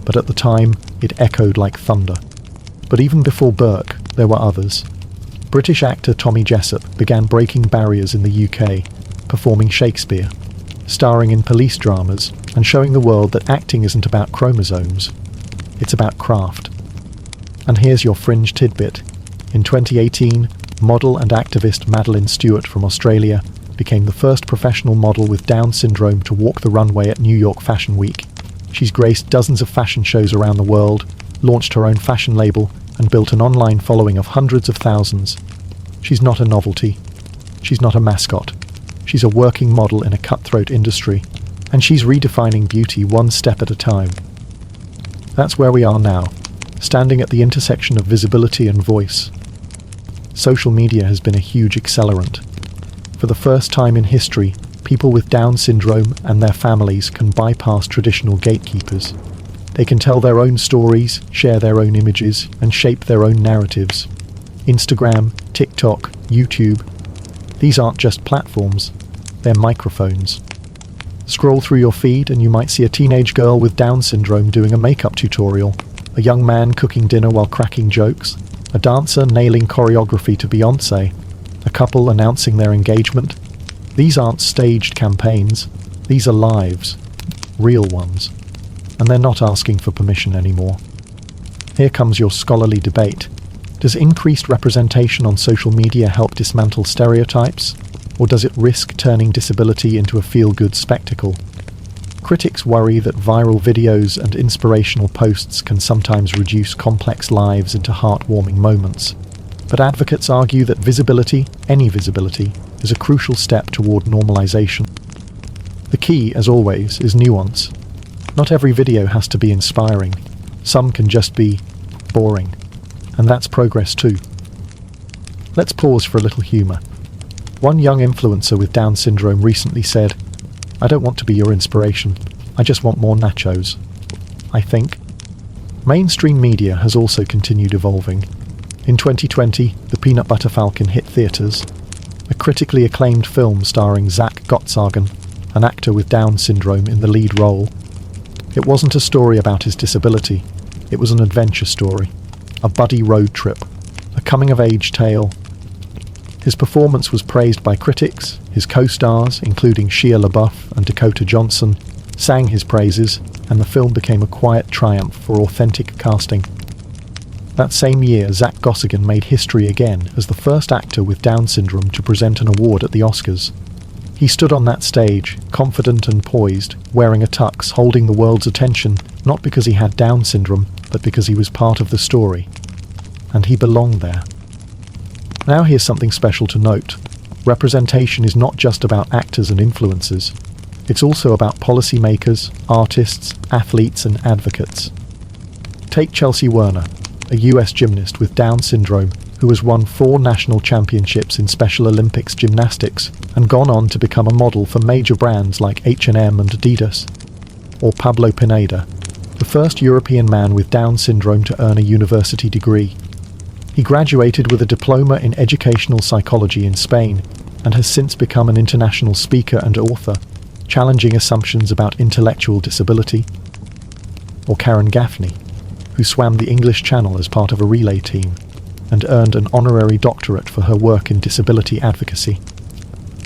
but at the time, it echoed like thunder. But even before Burke, there were others. British actor Tommy Jessup began breaking barriers in the UK, performing Shakespeare, starring in police dramas, and showing the world that acting isn't about chromosomes, it's about craft. And here's your fringe tidbit. In 2018, model and activist Madeline Stewart from Australia became the first professional model with Down syndrome to walk the runway at New York Fashion Week. She's graced dozens of fashion shows around the world, launched her own fashion label, and built an online following of hundreds of thousands. She's not a novelty. She's not a mascot. She's a working model in a cutthroat industry, and she's redefining beauty one step at a time. That's where we are now, standing at the intersection of visibility and voice. Social media has been a huge accelerant. For the first time in history, people with Down syndrome and their families can bypass traditional gatekeepers. They can tell their own stories, share their own images, and shape their own narratives. Instagram, TikTok, YouTube. These aren't just platforms, they're microphones. Scroll through your feed and you might see a teenage girl with Down syndrome doing a makeup tutorial, a young man cooking dinner while cracking jokes, a dancer nailing choreography to Beyoncé, a couple announcing their engagement. These aren't staged campaigns, these are lives, real ones. And they're not asking for permission anymore. Here comes your scholarly debate. Does increased representation on social media help dismantle stereotypes, or does it risk turning disability into a feel-good spectacle? Critics worry that viral videos and inspirational posts can sometimes reduce complex lives into heartwarming moments. But advocates argue that visibility, any visibility, is a crucial step toward normalization. The key, as always, is nuance. Not every video has to be inspiring. Some can just be boring. And that's progress too. Let's pause for a little humour. One young influencer with Down syndrome recently said, "I don't want to be your inspiration. I just want more nachos." I think. Mainstream media has also continued evolving. In 2020, The Peanut Butter Falcon hit theatres. A critically acclaimed film starring Zach Gottsagen, an actor with Down syndrome in the lead role. It wasn't a story about his disability, it was an adventure story, a buddy road trip, a coming-of-age tale. His performance was praised by critics, his co-stars, including Shia LaBeouf and Dakota Johnson, sang his praises, and the film became a quiet triumph for authentic casting. That same year, Zach Gottsagen made history again as the first actor with Down syndrome to present an award at the Oscars. He stood on that stage, confident and poised, wearing a tux, holding the world's attention, not because he had Down syndrome, but because he was part of the story. And he belonged there. Now here's something special to note. Representation is not just about actors and influencers. It's also about policymakers, artists, athletes and advocates. Take Chelsea Werner, a US gymnast with Down syndrome who has won 4 national championships in Special Olympics gymnastics and gone on to become a model for major brands like H&M and Adidas. Or Pablo Pineda, the first European man with Down syndrome to earn a university degree. He graduated with a diploma in educational psychology in Spain and has since become an international speaker and author, challenging assumptions about intellectual disability. Or Karen Gaffney, who swam the English Channel as part of a relay team and earned an honorary doctorate for her work in disability advocacy.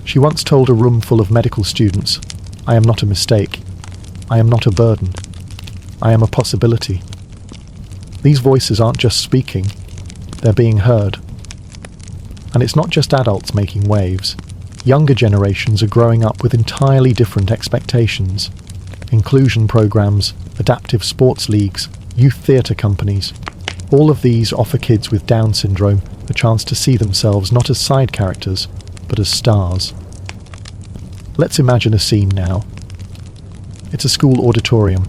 She once told a room full of medical students, "I am not a mistake. I am not a burden. I am a possibility." These voices aren't just speaking, they're being heard. And it's not just adults making waves. Younger generations are growing up with entirely different expectations. Inclusion programs, adaptive sports leagues, youth theatre companies. All of these offer kids with Down syndrome a chance to see themselves not as side characters, but as stars. Let's imagine a scene now. It's a school auditorium.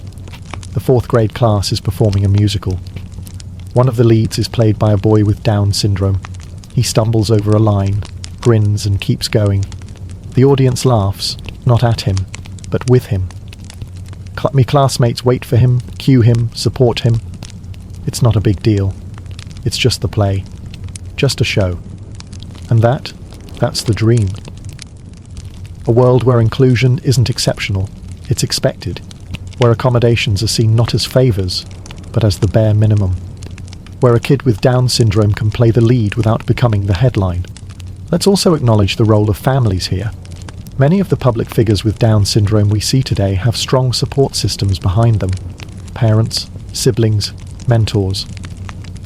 The 4th grade class is performing a musical. One of the leads is played by a boy with Down syndrome. He stumbles over a line, grins and keeps going. The audience laughs, not at him, but with him. Me classmates wait for him, cue him, support him. It's not a big deal. It's just the play. just a show. And that's the dream. A world where inclusion isn't exceptional, it's expected. Where accommodations are seen not as favours, but as the bare minimum. Where a kid with Down syndrome can play the lead without becoming the headline. Let's also acknowledge the role of families here. Many of the public figures with Down syndrome we see today have strong support systems behind them. Parents, siblings, mentors.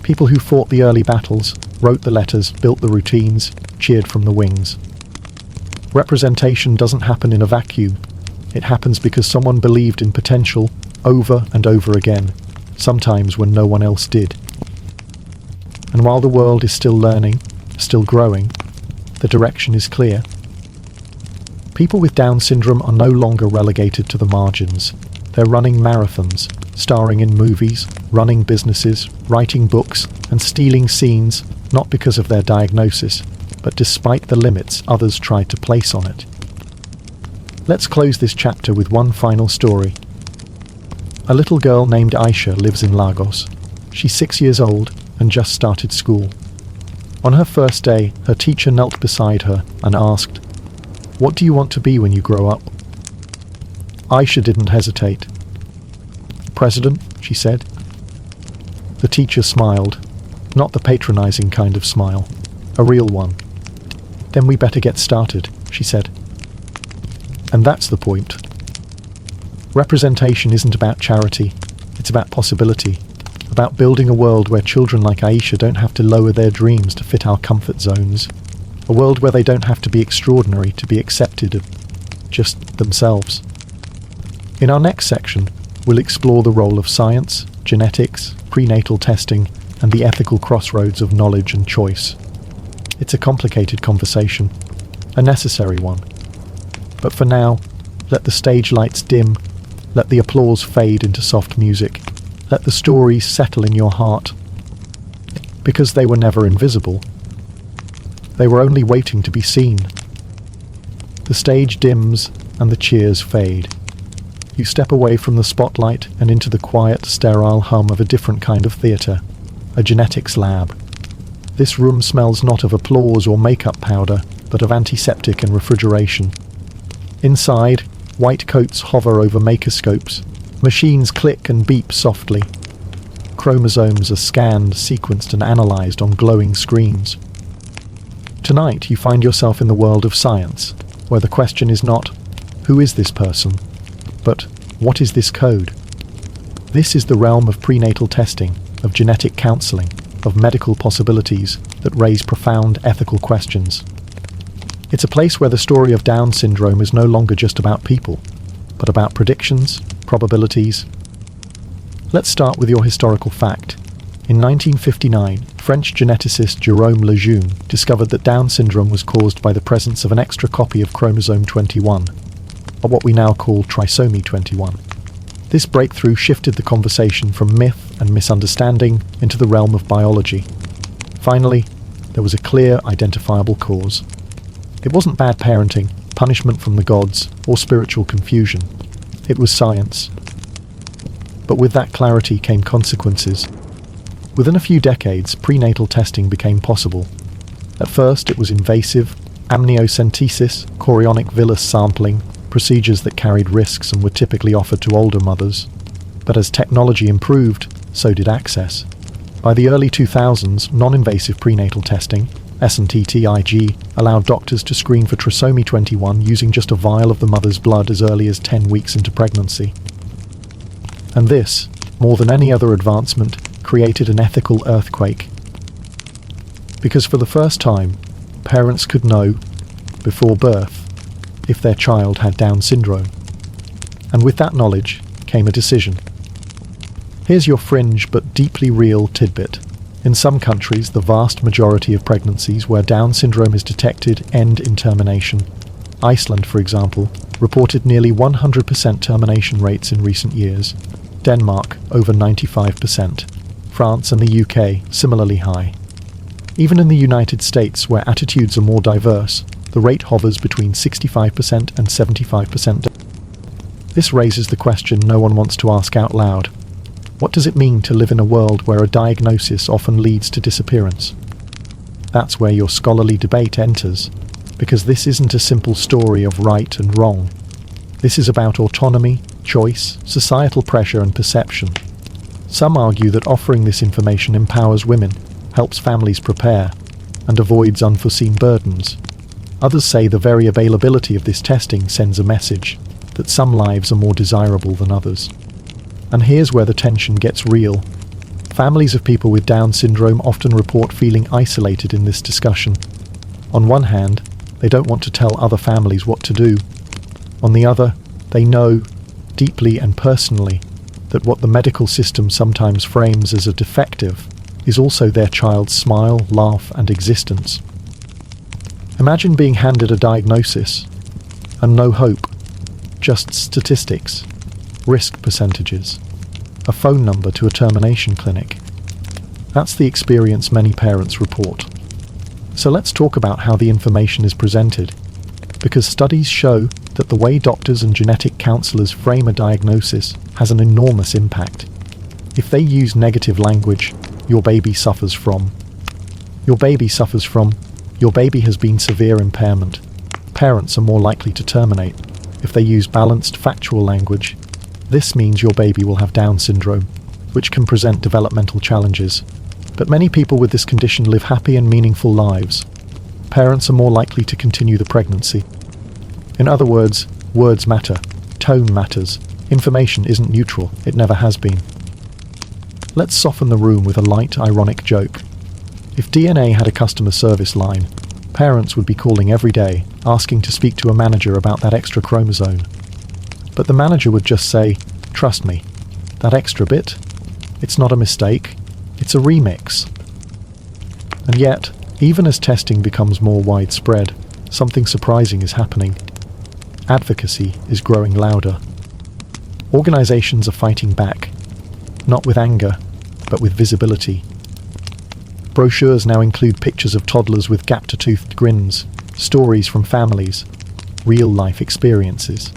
People who fought the early battles, wrote the letters, built the routines, cheered from the wings. Representation doesn't happen in a vacuum. It happens because someone believed in potential over and over again, sometimes when no one else did. And while the world is still learning, still growing, the direction is clear. People with Down syndrome are no longer relegated to the margins. They're running marathons, starring in movies, running businesses, writing books, and stealing scenes, not because of their diagnosis, but despite the limits others tried to place on it. Let's close this chapter with one final story. A little girl named Aisha lives in Lagos. She's 6 years old and just started school. On her first day, her teacher knelt beside her and asked, "What do you want to be when you grow up?" Aisha didn't hesitate. "President," she said. The teacher smiled, not the patronizing kind of smile, a real one. "Then we better get started," she said. And that's the point. Representation isn't about charity, it's about possibility, about building a world where children like Aisha don't have to lower their dreams to fit our comfort zones, a world where they don't have to be extraordinary to be accepted of just themselves. In our next section, we'll explore the role of science, genetics, prenatal testing, and the ethical crossroads of knowledge and choice. It's a complicated conversation, a necessary one. But for now, let the stage lights dim, let the applause fade into soft music, let the stories settle in your heart. Because they were never invisible. They were only waiting to be seen. The stage dims and the cheers fade. You step away from the spotlight and into the quiet, sterile hum of a different kind of theatre, a genetics lab. This room smells not of applause or makeup powder, but of antiseptic and refrigeration. Inside, white coats hover over makerscopes. Machines click and beep softly. Chromosomes are scanned, sequenced and analysed on glowing screens. Tonight you find yourself in the world of science, where the question is not, who is this person? But what is this code? This is the realm of prenatal testing, of genetic counselling, of medical possibilities that raise profound ethical questions. It's a place where the story of Down syndrome is no longer just about people, but about predictions, probabilities. Let's start with your historical fact. In 1959, French geneticist Jérôme Lejeune discovered that Down syndrome was caused by the presence of an extra copy of chromosome 21, or what we now call trisomy 21. This breakthrough shifted the conversation from myth and misunderstanding into the realm of biology. Finally, there was a clear, identifiable cause. It wasn't bad parenting, punishment from the gods, or spiritual confusion. It was science. But with that clarity came consequences. Within a few decades, prenatal testing became possible. At first, it was invasive, amniocentesis, chorionic villus sampling, procedures that carried risks and were typically offered to older mothers. But as technology improved, so did access. By the early 2000s, non-invasive prenatal testing, SNTTIG, allowed doctors to screen for trisomy 21 using just a vial of the mother's blood as early as 10 weeks into pregnancy. And this, more than any other advancement, created an ethical earthquake. Because for the first time, parents could know, before birth, if their child had Down syndrome. And with that knowledge came a decision. Here's your fringe but deeply real tidbit. In some countries, the vast majority of pregnancies where Down syndrome is detected end in termination. Iceland, for example, reported nearly 100% termination rates in recent years. Denmark, over 95%. France and the UK, similarly high. Even in the United States, where attitudes are more diverse, the rate hovers between 65% and 75%. This raises the question no one wants to ask out loud. What does it mean to live in a world where a diagnosis often leads to disappearance? That's where your scholarly debate enters, because this isn't a simple story of right and wrong. This is about autonomy, choice, societal pressure and perception. Some argue that offering this information empowers women, helps families prepare, and avoids unforeseen burdens. Others say the very availability of this testing sends a message that some lives are more desirable than others. And here's where the tension gets real. Families of people with Down syndrome often report feeling isolated in this discussion. On one hand, they don't want to tell other families what to do. On the other, they know, deeply and personally, that what the medical system sometimes frames as a defective is also their child's smile, laugh, and existence. Imagine being handed a diagnosis and no hope, just statistics, risk percentages, a phone number to a termination clinic. That's the experience many parents report. So let's talk about how the information is presented, because studies show that the way doctors and genetic counselors frame a diagnosis has an enormous impact. If they use negative language, your baby suffers from, your baby has been severe impairment, parents are more likely to terminate. If they use balanced, factual language, this means your baby will have Down syndrome, which can present developmental challenges. But many people with this condition live happy and meaningful lives. Parents are more likely to continue the pregnancy. In other words, words matter, tone matters, information isn't neutral, it never has been. Let's soften the room with a light, ironic joke. If DNA had a customer service line, parents would be calling every day, asking to speak to a manager about that extra chromosome. But the manager would just say, "Trust me, that extra bit, it's not a mistake, it's a remix." And yet, even as testing becomes more widespread, something surprising is happening. Advocacy is growing louder. Organizations are fighting back, not with anger, but with visibility. Brochures now include pictures of toddlers with gap-toothed grins, stories from families, real-life experiences.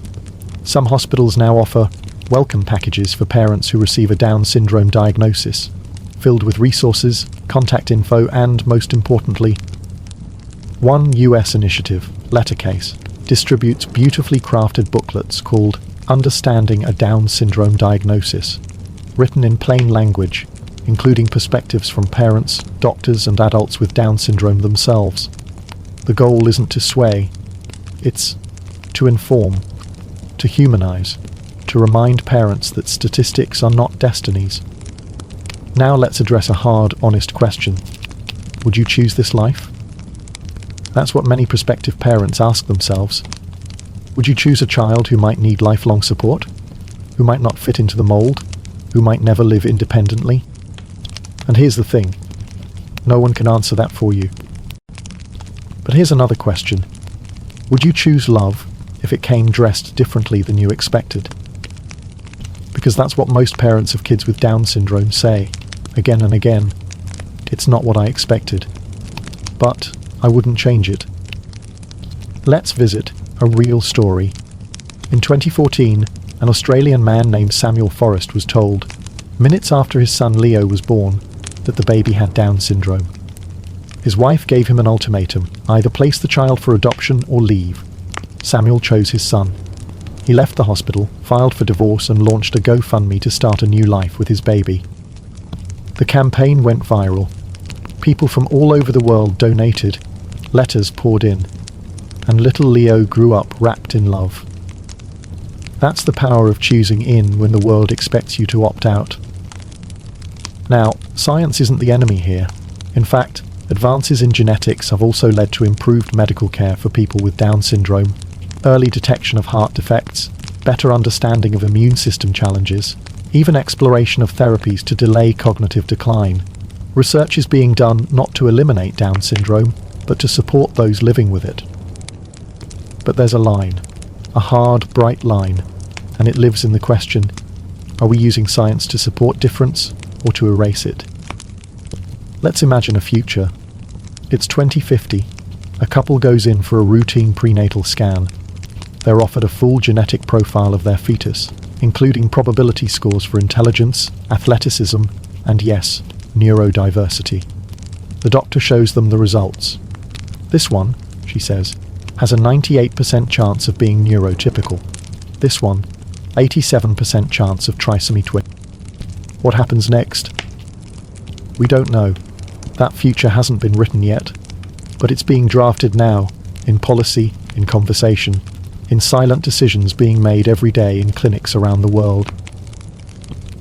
Some hospitals now offer welcome packages for parents who receive a Down syndrome diagnosis, filled with resources, contact info, and, most importantly, one US initiative, Lettercase, distributes beautifully crafted booklets called Understanding a Down Syndrome Diagnosis, written in plain language, including perspectives from parents, doctors, and adults with Down syndrome themselves. The goal isn't to sway, it's to inform, to humanize, to remind parents that statistics are not destinies. Now let's address a hard, honest question. Would you choose this life? That's what many prospective parents ask themselves. Would you choose a child who might need lifelong support? Who might not fit into the mold? Who might never live independently? And here's the thing. No one can answer that for you. But here's another question. Would you choose love if it came dressed differently than you expected? Because that's what most parents of kids with Down syndrome say, again and again. It's not what I expected. But I wouldn't change it. Let's visit a real story. In 2014, an Australian man named Samuel Forrest was told, minutes after his son Leo was born, that the baby had Down syndrome. His wife gave him an ultimatum, either place the child for adoption or leave. Samuel chose his son. He left the hospital, filed for divorce, and launched a GoFundMe to start a new life with his baby. The campaign went viral. People from all over the world donated, letters poured in, and little Leo grew up wrapped in love. That's the power of choosing in when the world expects you to opt out. Now, science isn't the enemy here. In fact, advances in genetics have also led to improved medical care for people with Down syndrome, early detection of heart defects, better understanding of immune system challenges, even exploration of therapies to delay cognitive decline. Research is being done not to eliminate Down syndrome, but to support those living with it. But there's a line, a hard, bright line, and it lives in the question, are we using science to support difference or to erase it? Let's imagine a future. It's 2050. A couple goes in for a routine prenatal scan. They're offered a full genetic profile of their fetus, including probability scores for intelligence, athleticism, and yes, neurodiversity. The doctor shows them the results. This one, she says, has a 98% chance of being neurotypical. This one, 87% chance of trisomy twin. What happens next? We don't know. That future hasn't been written yet, but it's being drafted now, in policy, in conversation, in silent decisions being made every day in clinics around the world.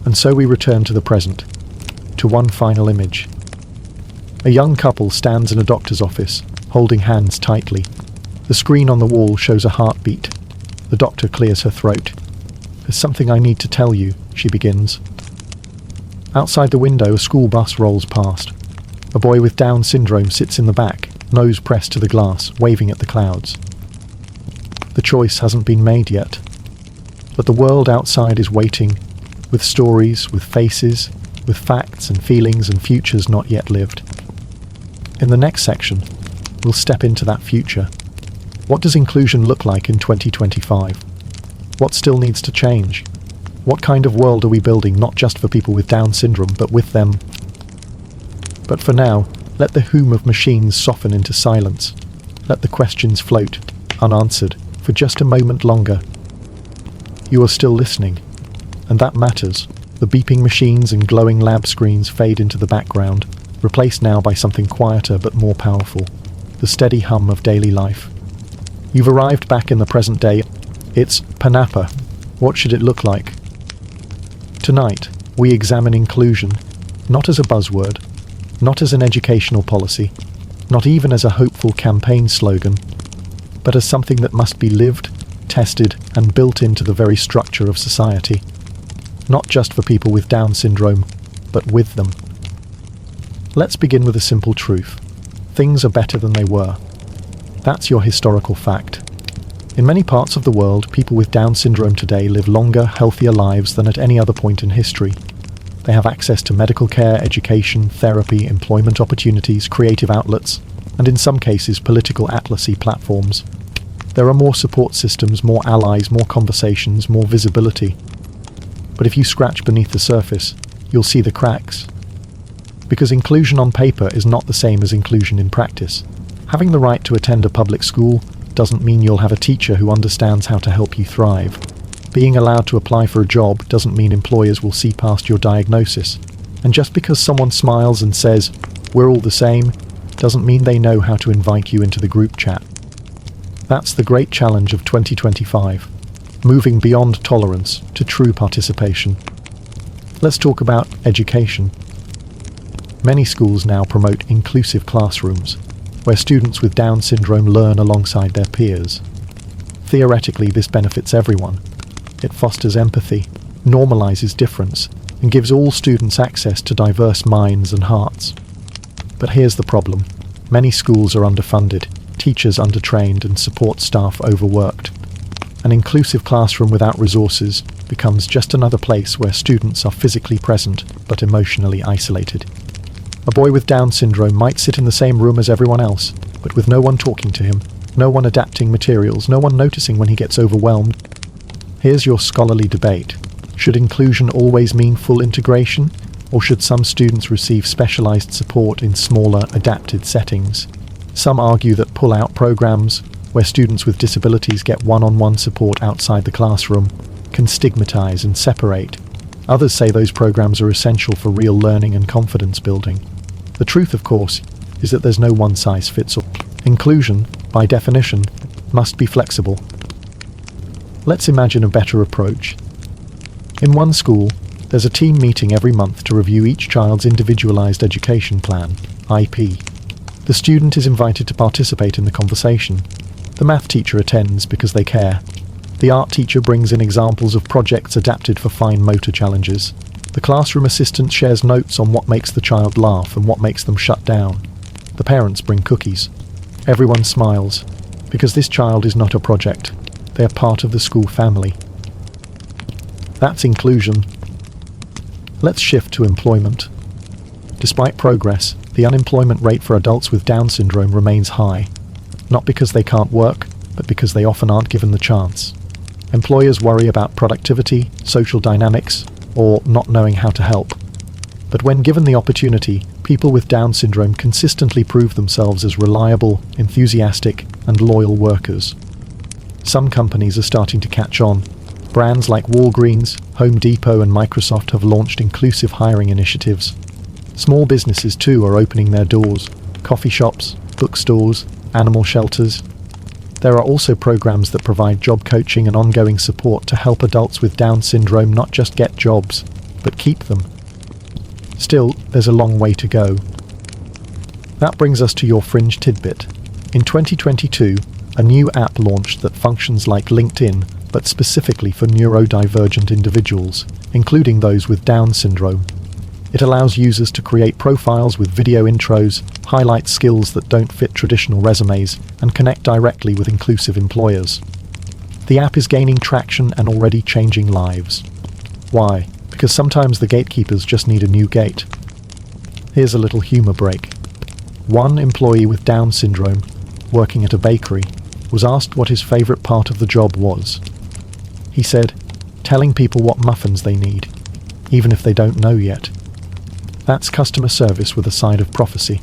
And so we return to the present, to one final image. A young couple stands in a doctor's office, holding hands tightly. The screen on the wall shows a heartbeat. The doctor clears her throat. "There's something I need to tell you," she begins. Outside the window, a school bus rolls past. A boy with Down syndrome sits in the back, nose pressed to the glass, waving at the clouds. The choice hasn't been made yet, but the world outside is waiting, with stories, with faces, with facts and feelings and futures not yet lived. In the next section, we'll step into that future. What does inclusion look like in 2025? What still needs to change? What kind of world are we building, not just for people with Down syndrome, but with them? But for now, let the hum of machines soften into silence. Let the questions float, unanswered, for just a moment longer. You are still listening, and that matters. The beeping machines and glowing lab screens fade into the background, replaced now by something quieter but more powerful, the steady hum of daily life. You've arrived back in the present day. It's Panapa. What should it look like? Tonight, we examine inclusion, not as a buzzword, not as an educational policy, not even as a hopeful campaign slogan, but as something that must be lived, tested, and built into the very structure of society. Not just for people with Down syndrome, but with them. Let's begin with a simple truth. Things are better than they were. That's your historical fact. In many parts of the world, people with Down syndrome today live longer, healthier lives than at any other point in history. They have access to medical care, education, therapy, employment opportunities, creative outlets, and in some cases political atlasy platforms. There are more support systems, more allies, more conversations, more visibility. But if you scratch beneath the surface, you'll see the cracks. Because inclusion on paper is not the same as inclusion in practice. Having the right to attend a public school doesn't mean you'll have a teacher who understands how to help you thrive. Being allowed to apply for a job doesn't mean employers will see past your diagnosis. And just because someone smiles and says, "We're all the same," doesn't mean they know how to invite you into the group chat. That's the great challenge of 2025, moving beyond tolerance to true participation. Let's talk about education. Many schools now promote inclusive classrooms, where students with Down syndrome learn alongside their peers. Theoretically, this benefits everyone. It fosters empathy, normalizes difference, and gives all students access to diverse minds and hearts. But here's the problem. Many schools are underfunded, teachers undertrained, and support staff overworked. An inclusive classroom without resources becomes just another place where students are physically present but emotionally isolated. A boy with Down syndrome might sit in the same room as everyone else, but with no one talking to him, no one adapting materials, no one noticing when he gets overwhelmed. Here's your scholarly debate. Should inclusion always mean full integration, or should some students receive specialized support in smaller, adapted settings? Some argue that pull-out programs, where students with disabilities get one-on-one support outside the classroom, can stigmatize and separate. Others say those programs are essential for real learning and confidence building. The truth, of course, is that there's no one-size-fits-all. Inclusion, by definition, must be flexible. Let's imagine a better approach. In one school, there's a team meeting every month to review each child's individualized education plan, IP. The student is invited to participate in the conversation. The math teacher attends because they care. The art teacher brings in examples of projects adapted for fine motor challenges. The classroom assistant shares notes on what makes the child laugh and what makes them shut down. The parents bring cookies. Everyone smiles, because this child is not a project. They are part of the school family. That's inclusion. Let's shift to employment. Despite progress, the unemployment rate for adults with Down syndrome remains high. Not because they can't work, but because they often aren't given the chance. Employers worry about productivity, social dynamics, or not knowing how to help. But when given the opportunity, people with Down syndrome consistently prove themselves as reliable, enthusiastic, and loyal workers. Some companies are starting to catch on. Brands like Walgreens, Home Depot, and Microsoft have launched inclusive hiring initiatives. Small businesses too are opening their doors. Coffee shops, bookstores, animal shelters. There are also programs that provide job coaching and ongoing support to help adults with Down syndrome not just get jobs, but keep them. Still, there's a long way to go. That brings us to your fringe tidbit. In 2022, a new app launched that functions like LinkedIn, but specifically for neurodivergent individuals, including those with Down syndrome. It allows users to create profiles with video intros, highlight skills that don't fit traditional resumes, and connect directly with inclusive employers. The app is gaining traction and already changing lives. Why? Because sometimes the gatekeepers just need a new gate. Here's a little humor break. One employee with Down syndrome, working at a bakery, was asked what his favorite part of the job was. He said, telling people what muffins they need, even if they don't know yet. That's customer service with a side of prophecy.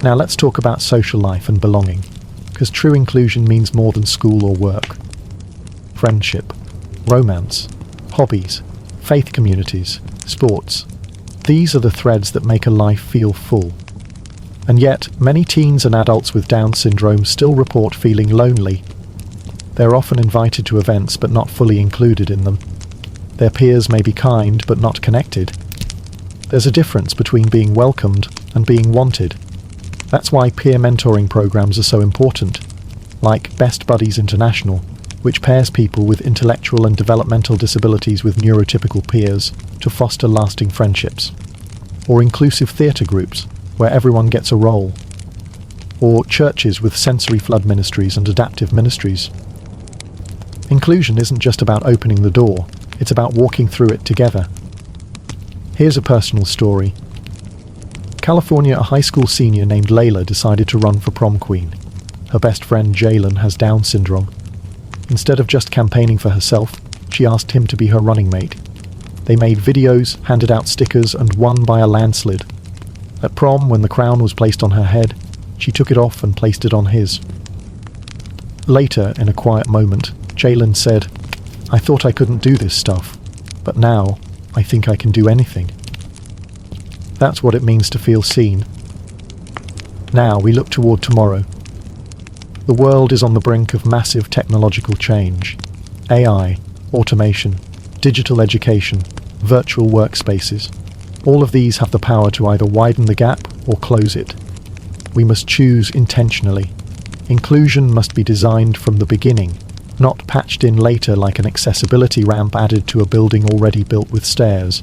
Now let's talk about social life and belonging, because true inclusion means more than school or work. Friendship, romance, hobbies, faith communities, sports. These are the threads that make a life feel full. And yet, many teens and adults with Down syndrome still report feeling lonely. They're often invited to events but not fully included in them. Their peers may be kind but not connected. There's a difference between being welcomed and being wanted. That's why peer mentoring programs are so important, like Best Buddies International, which pairs people with intellectual and developmental disabilities with neurotypical peers to foster lasting friendships. Or inclusive theatre groups, where everyone gets a role. Or churches with sensory flood ministries and adaptive ministries. Inclusion isn't just about opening the door, it's about walking through it together. Here's a personal story. California, a high school senior named Layla decided to run for prom queen. Her best friend Jalen has Down syndrome. Instead of just campaigning for herself, she asked him to be her running mate. They made videos, handed out stickers, and won by a landslide. At prom, when the crown was placed on her head, she took it off and placed it on his. Later, in a quiet moment, Jalen said, "I thought I couldn't do this stuff, but now I think I can do anything." That's what it means to feel seen. Now we look toward tomorrow. The world is on the brink of massive technological change. AI, automation, digital education, virtual workspaces. All of these have the power to either widen the gap or close it. We must choose intentionally. Inclusion must be designed from the beginning, not patched in later like an accessibility ramp added to a building already built with stairs.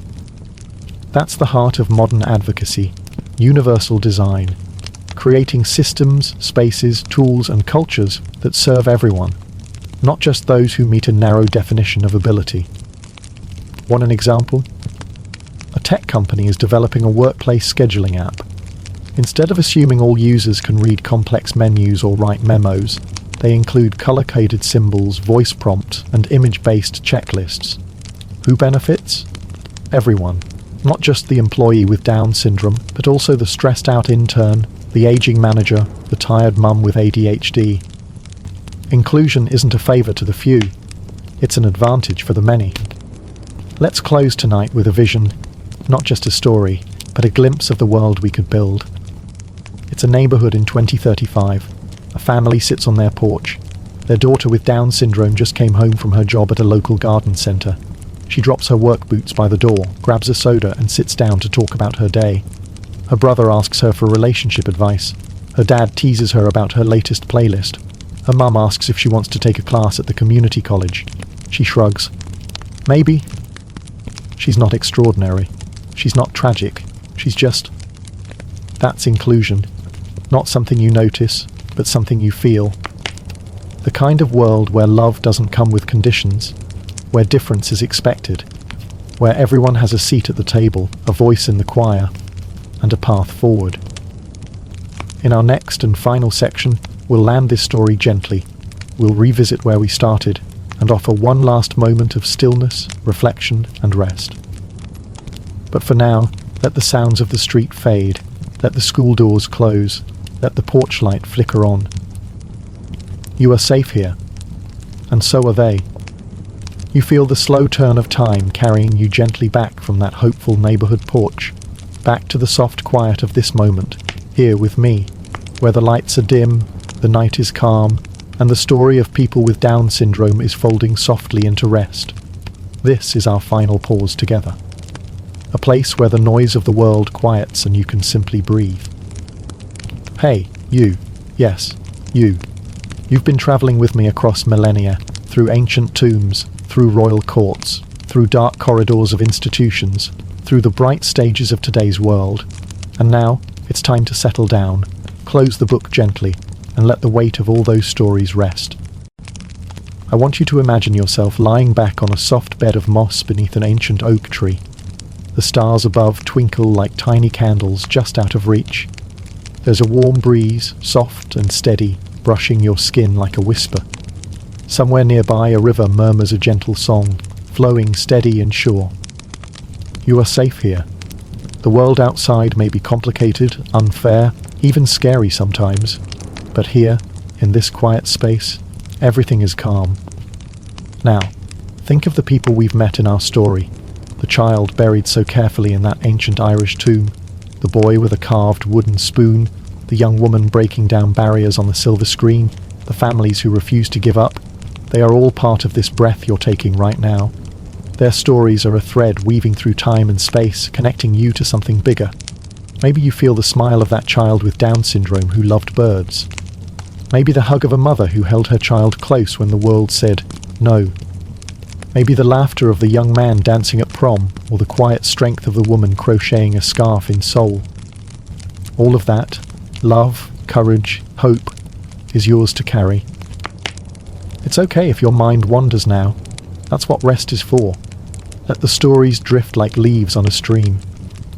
That's the heart of modern advocacy, universal design, creating systems, spaces, tools, and cultures that serve everyone, not just those who meet a narrow definition of ability. Want an example? A tech company is developing a workplace scheduling app. Instead of assuming all users can read complex menus or write memos, they include color-coded symbols, voice prompt, and image-based checklists. Who benefits? Everyone. Not just the employee with Down syndrome, but also the stressed-out intern, the aging manager, the tired mum with ADHD. Inclusion isn't a favor to the few. It's an advantage for the many. Let's close tonight with a vision, not just a story, but a glimpse of the world we could build. It's a neighborhood in 2035. A family sits on their porch. Their daughter with Down syndrome just came home from her job at a local garden center. She drops her work boots by the door, grabs a soda, and sits down to talk about her day. Her brother asks her for relationship advice. Her dad teases her about her latest playlist. Her mum asks if she wants to take a class at the community college. She shrugs. Maybe. She's not extraordinary. She's not tragic. She's just... That's inclusion. Not something you notice, but something you feel. The kind of world where love doesn't come with conditions, where difference is expected, where everyone has a seat at the table, a voice in the choir, and a path forward. In our next and final section, we'll land this story gently. We'll revisit where we started and offer one last moment of stillness, reflection, and rest. But for now, let the sounds of the street fade, let the school doors close, let the porch light flicker on. You are safe here, and so are they. You feel the slow turn of time carrying you gently back from that hopeful neighborhood porch, back to the soft quiet of this moment, here with me, where the lights are dim, the night is calm, and the story of people with Down syndrome is folding softly into rest. This is our final pause together. A place where the noise of the world quiets and you can simply breathe. Hey, you. Yes, you. You've been travelling with me across millennia, through ancient tombs, through royal courts, through dark corridors of institutions, through the bright stages of today's world. And now, it's time to settle down, close the book gently, and let the weight of all those stories rest. I want you to imagine yourself lying back on a soft bed of moss beneath an ancient oak tree. The stars above twinkle like tiny candles just out of reach. There's a warm breeze, soft and steady, brushing your skin like a whisper. Somewhere nearby a river murmurs a gentle song, flowing steady and sure. You are safe here. The world outside may be complicated, unfair, even scary sometimes, but here, in this quiet space, everything is calm. Now, think of the people we've met in our story. The child buried so carefully in that ancient Irish tomb, the boy with a carved wooden spoon, the young woman breaking down barriers on the silver screen, the families who refuse to give up. They are all part of this breath you're taking right now. Their stories are a thread weaving through time and space, connecting you to something bigger. Maybe you feel the smile of that child with Down syndrome who loved birds. Maybe the hug of a mother who held her child close when the world said no. Maybe the laughter of the young man dancing at prom, or the quiet strength of the woman crocheting a scarf in Seoul. All of that, love, courage, hope, is yours to carry. It's okay if your mind wanders now. That's what rest is for. Let the stories drift like leaves on a stream,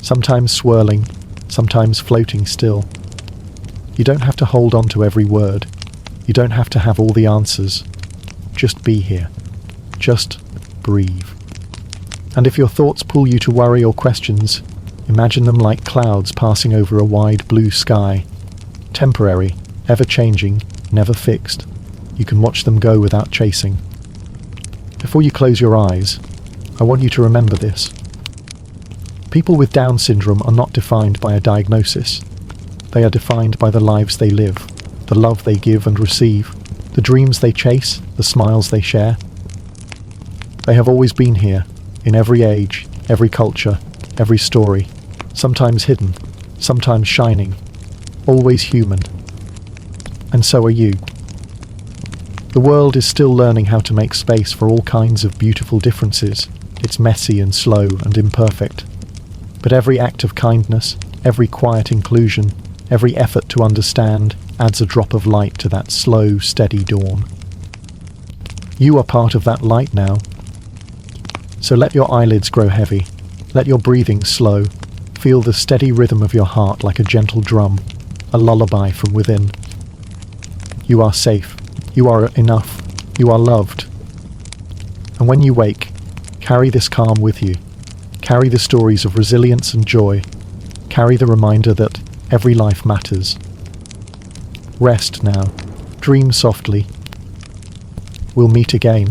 sometimes swirling, sometimes floating still. You don't have to hold on to every word. You don't have to have all the answers. Just be here. Just breathe. And if your thoughts pull you to worry or questions, imagine them like clouds passing over a wide blue sky. Temporary, ever-changing, never fixed. You can watch them go without chasing. Before you close your eyes, I want you to remember this. People with Down syndrome are not defined by a diagnosis. They are defined by the lives they live, the love they give and receive, the dreams they chase, the smiles they share. They have always been here, in every age, every culture, every story, sometimes hidden, sometimes shining, always human. And so are you. The world is still learning how to make space for all kinds of beautiful differences. It's messy and slow and imperfect. But every act of kindness, every quiet inclusion, every effort to understand adds a drop of light to that slow, steady dawn. You are part of that light now. So let your eyelids grow heavy. Let your breathing slow. Feel the steady rhythm of your heart like a gentle drum, a lullaby from within. You are safe. You are enough. You are loved. And when you wake, carry this calm with you. Carry the stories of resilience and joy. Carry the reminder that every life matters. Rest now. Dream softly. We'll meet again.